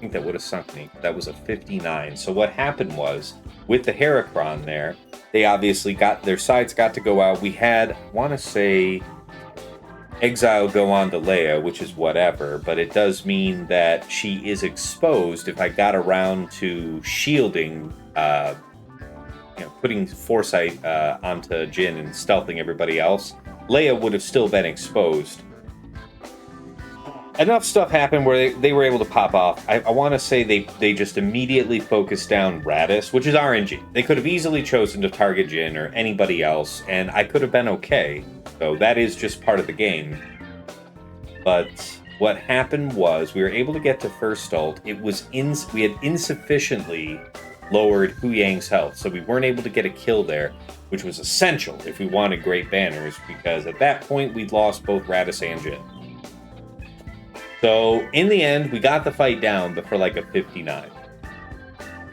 think that would have sunk me. That was a 59. So what happened was, with the Heracron there, they obviously their sides got to go out. We had, I want to say... Exile go on to Leia, which is whatever, but it does mean that she is exposed. If I got around to shielding, putting Foresight onto Jyn and stealthing everybody else, Leia would have still been exposed. Enough stuff happened where they were able to pop off. I want to say they just immediately focused down Raddus, which is RNG. They could have easily chosen to target Jyn or anybody else, and I could have been okay. So that is just part of the game. But what happened was we were able to get to first ult. We had insufficiently lowered Huyang's health, so we weren't able to get a kill there, which was essential if we wanted great banners, because at that point we'd lost both Raddus and Jyn. So in the end, we got the fight down, but for like a 59.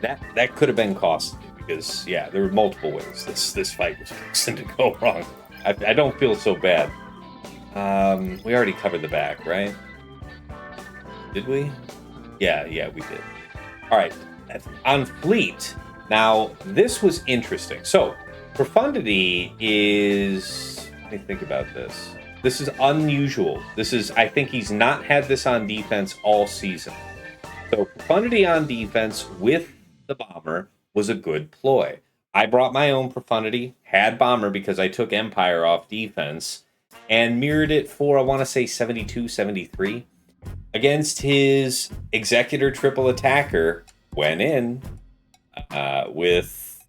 That could have been costly, because yeah, there were multiple ways this fight was fixing to go wrong. I don't feel so bad. We already covered the back, right? Did we? Yeah, we did. All right. On Fleet, now, this was interesting. So, Profundity is... Let me think about this. This is unusual. I think he's not had this on defense all season. So, Profundity on defense with the Bomber was a good ploy. I brought my own Profundity, had Bomber because I took Empire off defense, and mirrored it for, I want to say, 72, 73. Against his Executor triple attacker, went in with,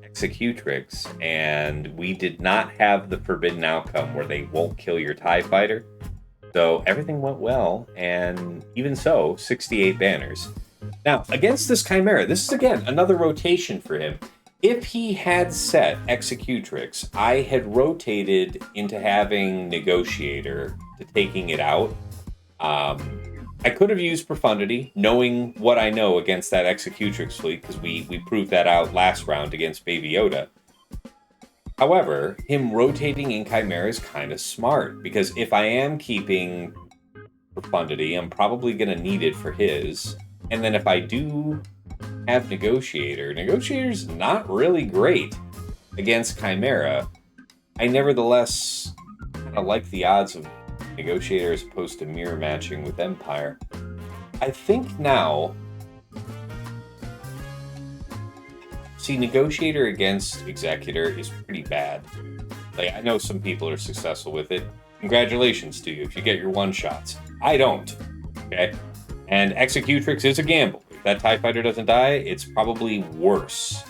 Executrix, and we did not have the forbidden outcome where they won't kill your TIE fighter. So everything went well, and even so, 68 banners. Now, against this Chimera, this is, again, another rotation for him. If he had set Executrix, I had rotated into having Negotiator to taking it out. I could have used Profundity, knowing what I know against that Executrix fleet, because we proved that out last round against Baby Yoda. However, him rotating in Chimera is kind of smart, because if I am keeping Profundity, I'm probably going to need it for his. And then if I do have Negotiator's not really great against Chimera. I nevertheless kind of like the odds of Negotiator as opposed to mirror matching with Empire. I think now... See, Negotiator against Executor is pretty bad. Like, I know some people are successful with it. Congratulations to you if you get your one-shots. I don't. Okay? And Executrix is a gamble. If that TIE fighter doesn't die, it's probably worse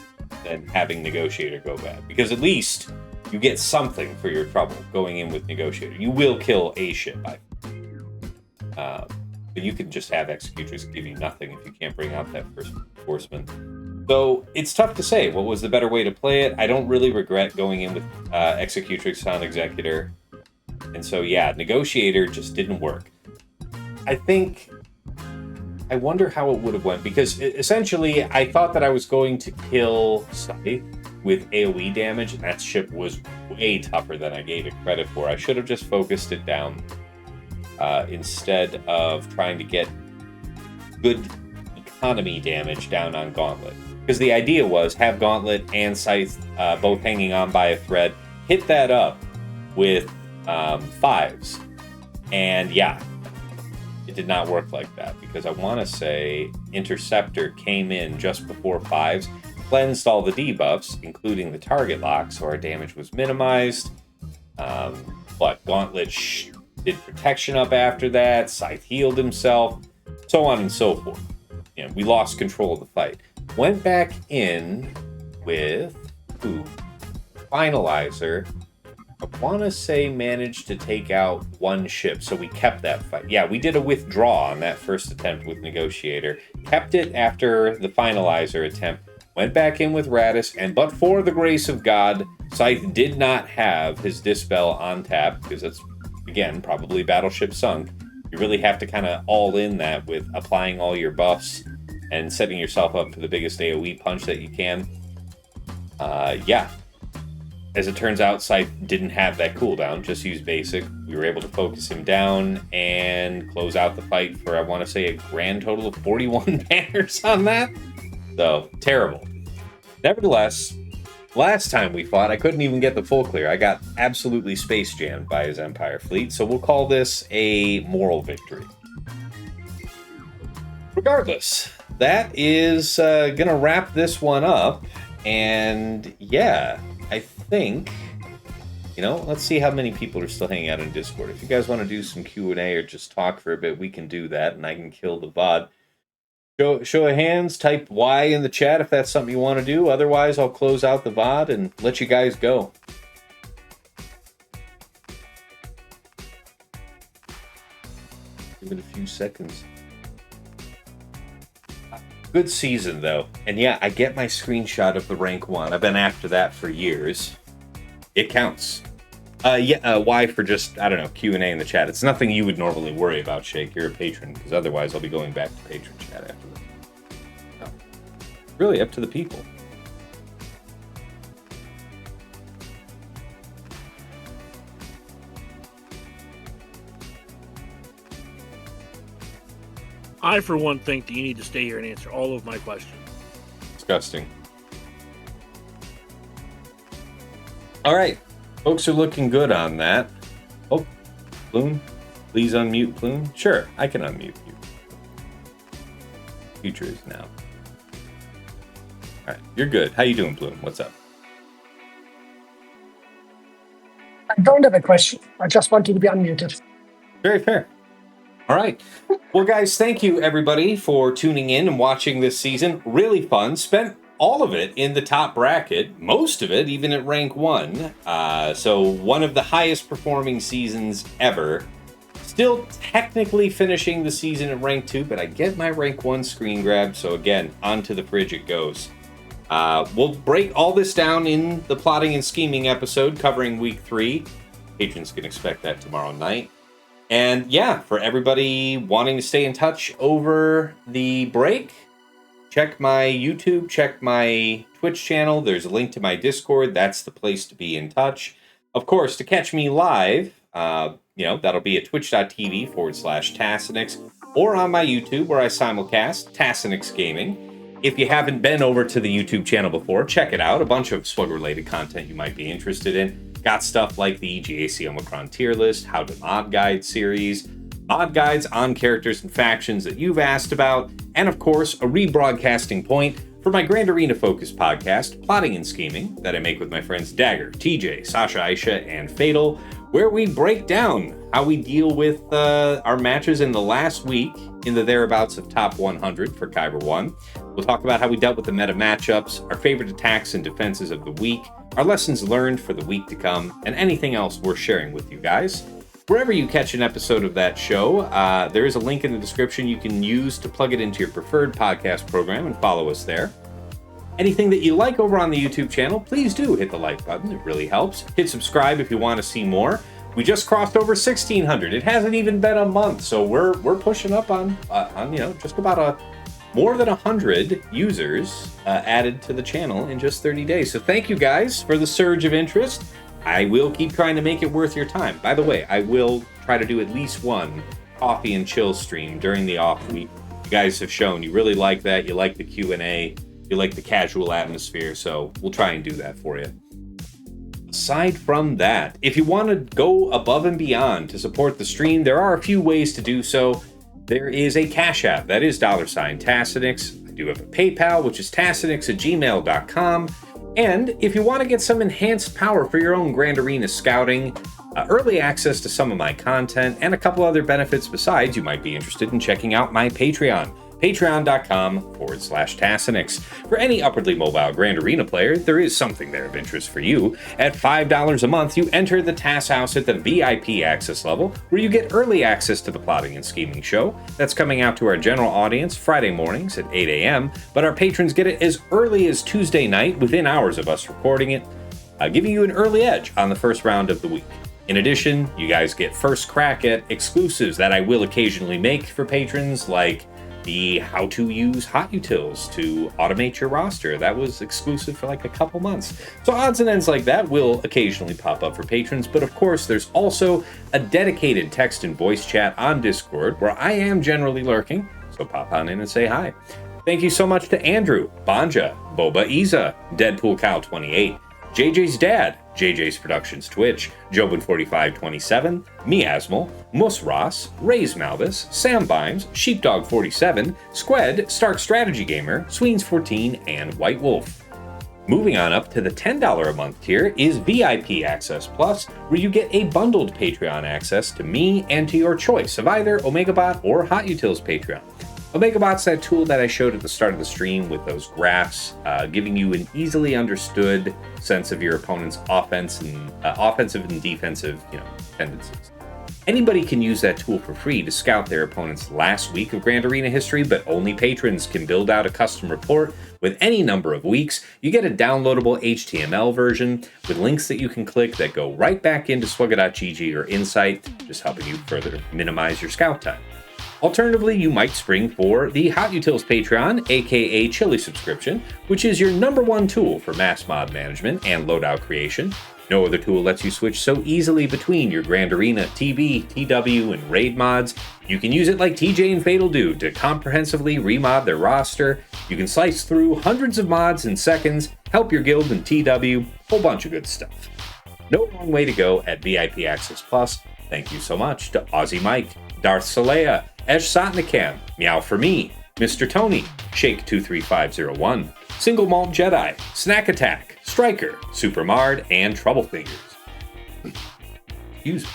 than having Negotiator go bad. Because at least you get something for your trouble going in with Negotiator. You will kill a ship, but you can just have Executrix give you nothing if you can't bring out that first reinforcement. So it's tough to say what was the better way to play it. I don't really regret going in with Executrix on Executor. And so, yeah, Negotiator just didn't work. I wonder how it would have went, because essentially I thought that I was going to kill Scythe with AoE damage, and that ship was way tougher than I gave it credit for. I should have just focused it down instead of trying to get good economy damage down on Gauntlet. Because the idea was have Gauntlet and Scythe both hanging on by a thread, hit that up with 5s. And yeah, it did not work like that, because I want to say Interceptor came in just before 5s, cleansed all the debuffs, including the target lock, so our damage was minimized. But Gauntlet did protection up after that, Scythe healed himself, so on and so forth. You know, we lost control of the fight. Went back in with Finalizer. I want to say managed to take out 1 ship, so we kept that fight. Yeah, we did a withdraw on that first attempt with Negotiator. Kept it after the Finalizer attempt. Went back in with Raddus, and but for the grace of God, Scythe did not have his Dispel on tap, because that's, again, probably Battleship Sunk. You really have to kind of all in that with applying all your buffs and setting yourself up for the biggest AoE punch that you can. Yeah. As it turns out, Scythe didn't have that cooldown, just used basic. We were able to focus him down and close out the fight for, I want to say, a grand total of 41 banners on that. So, terrible. Nevertheless, last time we fought, I couldn't even get the full clear. I got absolutely space jammed by his Empire fleet, so we'll call this a moral victory. Regardless, that is going to wrap this one up. And yeah, I think, you know, let's see how many people are still hanging out in Discord. If you guys want to do some Q&A or just talk for a bit, we can do that, and I can kill the VOD. Show of hands, type Y in the chat if that's something you want to do. Otherwise, I'll close out the VOD and let you guys go. Give it a few seconds. Good season, though. And yeah, I get my screenshot of the rank 1. I've been after that for years. It counts. Y for just, I don't know, Q&A in the chat. It's nothing you would normally worry about, Shake. You're a patron, because otherwise I'll be going back to patron chat after this. So, really up to the people. I, for one, think that you need to stay here and answer all of my questions. Disgusting. All right. Folks are looking good on that. Oh, Plume, please unmute Plume. Sure, I can unmute you. Future is now. All right, you're good. How you doing, Plume? What's up? I don't have a question. I just want you to be unmuted. Very fair. All right. Well, guys, thank you, everybody, for tuning in and watching this season. Really fun. Spent all of it in the top bracket, most of it even at rank 1. So one of the highest performing seasons ever. Still technically finishing the season at rank 2, but I get my rank 1 screen grab. So again, onto the fridge it goes. We'll break all this down in the plotting and scheming episode covering week 3. Patrons can expect that tomorrow night. And yeah, for everybody wanting to stay in touch over the break, check my YouTube, check my Twitch channel. There's a link to my Discord. That's the place to be in touch. Of course, to catch me live, that'll be at twitch.tv/Tassinix or on my YouTube where I simulcast Tassinix Gaming. If you haven't been over to the YouTube channel before, check it out. A bunch of Swug-related content you might be interested in. Got stuff like the GAC Omicron tier list, How to Mod Guide series, mod guides on characters and factions that you've asked about, and of course, a rebroadcasting point for my Grand Arena Focus podcast, Plotting and Scheming, that I make with my friends Dagger, TJ, Sasha Aisha, and Fatal, where we break down how we deal with our matches in the last week in the thereabouts of top 100 for Kyber 1. We'll talk about how we dealt with the meta matchups, our favorite attacks and defenses of the week, our lessons learned for the week to come, and anything else worth sharing with you guys. Wherever you catch an episode of that show, there is a link in the description you can use to plug it into your preferred podcast program and follow us there. Anything that you like over on the YouTube channel, please do hit the like button. It really helps. Hit subscribe if you want to see more. We just crossed over 1,600. It hasn't even been a month, so we're pushing up on just about more than 100 users added to the channel in just 30 days. So thank you guys for the surge of interest. I will keep trying to make it worth your time. By the way, I will try to do at least one coffee and chill stream during the off week. You guys have shown you really like that. You like the Q&A. You like the casual atmosphere, so we'll try and do that for you. Aside from that, if you want to go above and beyond to support the stream, there are a few ways to do so. There is a Cash App, that is $Tassinix. I do have a PayPal, which is tassinix@gmail.com. And if you want to get some enhanced power for your own Grand Arena scouting, early access to some of my content, and a couple other benefits besides, you might be interested in checking out my Patreon. Patreon.com/Tassinix. For any upwardly mobile Grand Arena player, there is something there of interest for you. At $5 a month, you enter the TAS House at the VIP access level, where you get early access to the Plotting and Scheming show. That's coming out to our general audience Friday mornings at 8 a.m., but our patrons get it as early as Tuesday night, within hours of us recording it, giving you an early edge on the first round of the week. In addition, you guys get first crack at exclusives that I will occasionally make for patrons, like the how to use hot utils to automate your roster. That was exclusive for like a couple months. So odds and ends like that will occasionally pop up for patrons, but of course there's also a dedicated text and voice chat on Discord where I am generally lurking, so pop on in and say hi. Thank you so much to Andrew, Banja, Boba Iza, Deadpool Cow 28, JJ's Dad, JJ's Productions Twitch, Jobin4527, Miasmal, Mus Ross, Rays Malvis, Sam Bimes, Sheepdog47, Squed, Stark Strategy Gamer, Sweens14, and White Wolf. Moving on up to the $10 a month tier is VIP Access Plus, where you get a bundled Patreon access to me and to your choice of either OmegaBot or Hot Utils Patreon. OmegaBot's that tool that I showed at the start of the stream with those graphs, giving you an easily understood sense of your opponent's offensive and defensive, tendencies. Anybody can use that tool for free to scout their opponent's last week of Grand Arena history, but only patrons can build out a custom report with any number of weeks. You get a downloadable HTML version with links that you can click that go right back into swugga.gg or Insight, just helping you further minimize your scout time. Alternatively, you might spring for the Hot Utils Patreon, aka Chili subscription, which is your #1 tool for mass mod management and loadout creation. No other tool lets you switch so easily between your Grand Arena, TB, TW, and Raid mods. You can use it like TJ and Fatal do to comprehensively remod their roster. You can slice through hundreds of mods in seconds, help your guild in TW, whole bunch of good stuff. No wrong way to go at VIP Access Plus. Thank you so much to Aussie Mike, Darth Salea, Esh Sotnikam, Meow for Me, Mr. Tony, Shake23501, Single Malt Jedi, Snack Attack, Striker, Super Mard, and Trouble Fingers. Excuse me.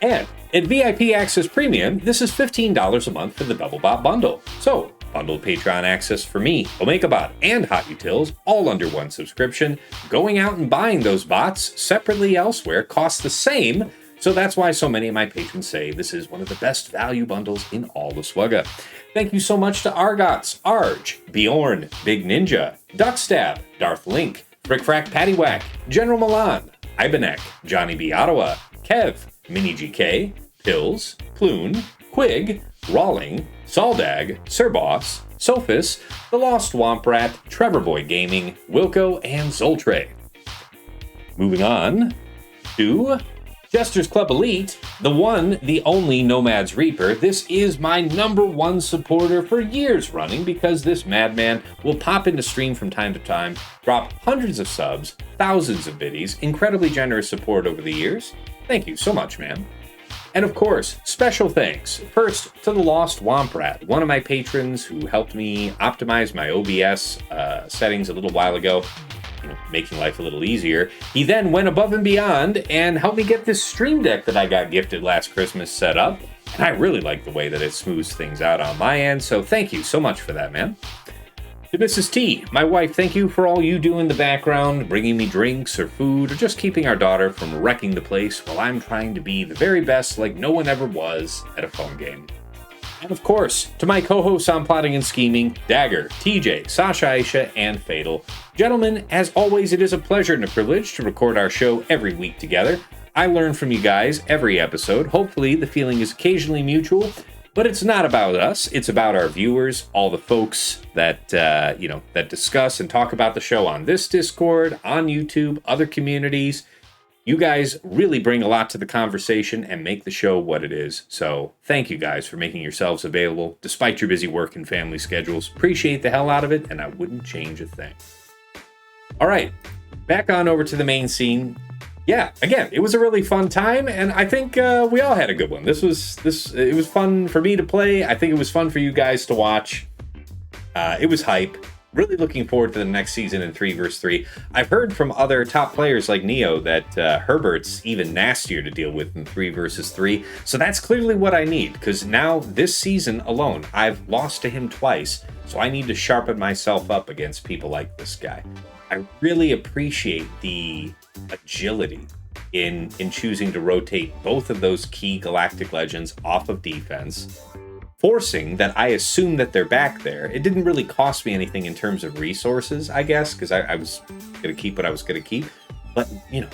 And at VIP Access Premium, this is $15 a month for the DoubleBot bundle. So, bundled Patreon access for me, OmegaBot, and Hot Utils, all under one subscription. Going out and buying those bots separately elsewhere costs the same. So that's why so many of my patrons say this is one of the best value bundles in all of Swugga. Thank you so much to Argots, Arj, Bjorn, Big Ninja, Duckstab, Darth Link, Frickfrack Paddywhack, General Milan, Ibenek, Johnny B. Ottawa, Kev, Mini GK, Pills, Ploon, Quig, Rawling, Saldag, Sir Boss, Sophis, The Lost Womp Rat, Trevor Boy Gaming, Wilco, and Zoltre. Moving on to Jester's Club Elite, the one, the only Nomad's Reaper. This is my #1 supporter for years running because this madman will pop into stream from time to time, drop hundreds of subs, thousands of biddies, incredibly generous support over the years. Thank you so much, man. And of course, special thanks first to the Lost Womp Rat, one of my patrons who helped me optimize my OBS settings a little while ago, making life a little easier. He then went above and beyond and helped me get this stream deck that I got gifted last Christmas set up. And I really like the way that it smooths things out on my end, so thank you so much for that, man. To Mrs. T, my wife, thank you for all you do in the background, bringing me drinks or food, or just keeping our daughter from wrecking the place while I'm trying to be the very best like no one ever was at a phone game. And of course, to my co-hosts on Plotting and Scheming, Dagger, TJ, Sasha Aisha, and Fatal. Gentlemen, as always, it is a pleasure and a privilege to record our show every week together. I learn from you guys every episode. Hopefully, the feeling is occasionally mutual, but it's not about us. It's about our viewers, all the folks that, that discuss and talk about the show on this Discord, on YouTube, other communities. You guys really bring a lot to the conversation and make the show what it is. So thank you guys for making yourselves available despite your busy work and family schedules. Appreciate the hell out of it, and I wouldn't change a thing. All right, back on over to the main scene. Yeah, again, it was a really fun time, and I think we all had a good one. It was fun for me to play. I think it was fun for you guys to watch. It was hype. Really looking forward to the next season in 3 vs 3. I've heard from other top players like Neo that Herbert's even nastier to deal with in 3 vs 3. So that's clearly what I need, because now this season alone, I've lost to him twice. So I need to sharpen myself up against people like this guy. I really appreciate the agility in choosing to rotate both of those key Galactic Legends off of defense, forcing that I assume that they're back there. It didn't really cost me anything in terms of resources, I guess, because I was going to keep what I was going to keep. But, you know,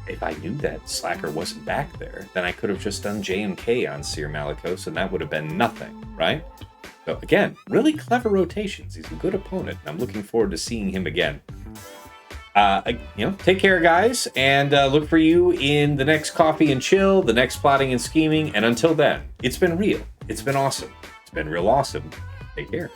if I knew that Slacker wasn't back there, then I could have just done JMK on Cere Malgus, and that would have been nothing, right? So, again, really clever rotations. He's a good opponent, and I'm looking forward to seeing him again. Take care, guys, and look for you in the next Coffee and Chill, the next Plotting and Scheming, and until then, it's been real. It's been awesome. It's been real awesome. Take care.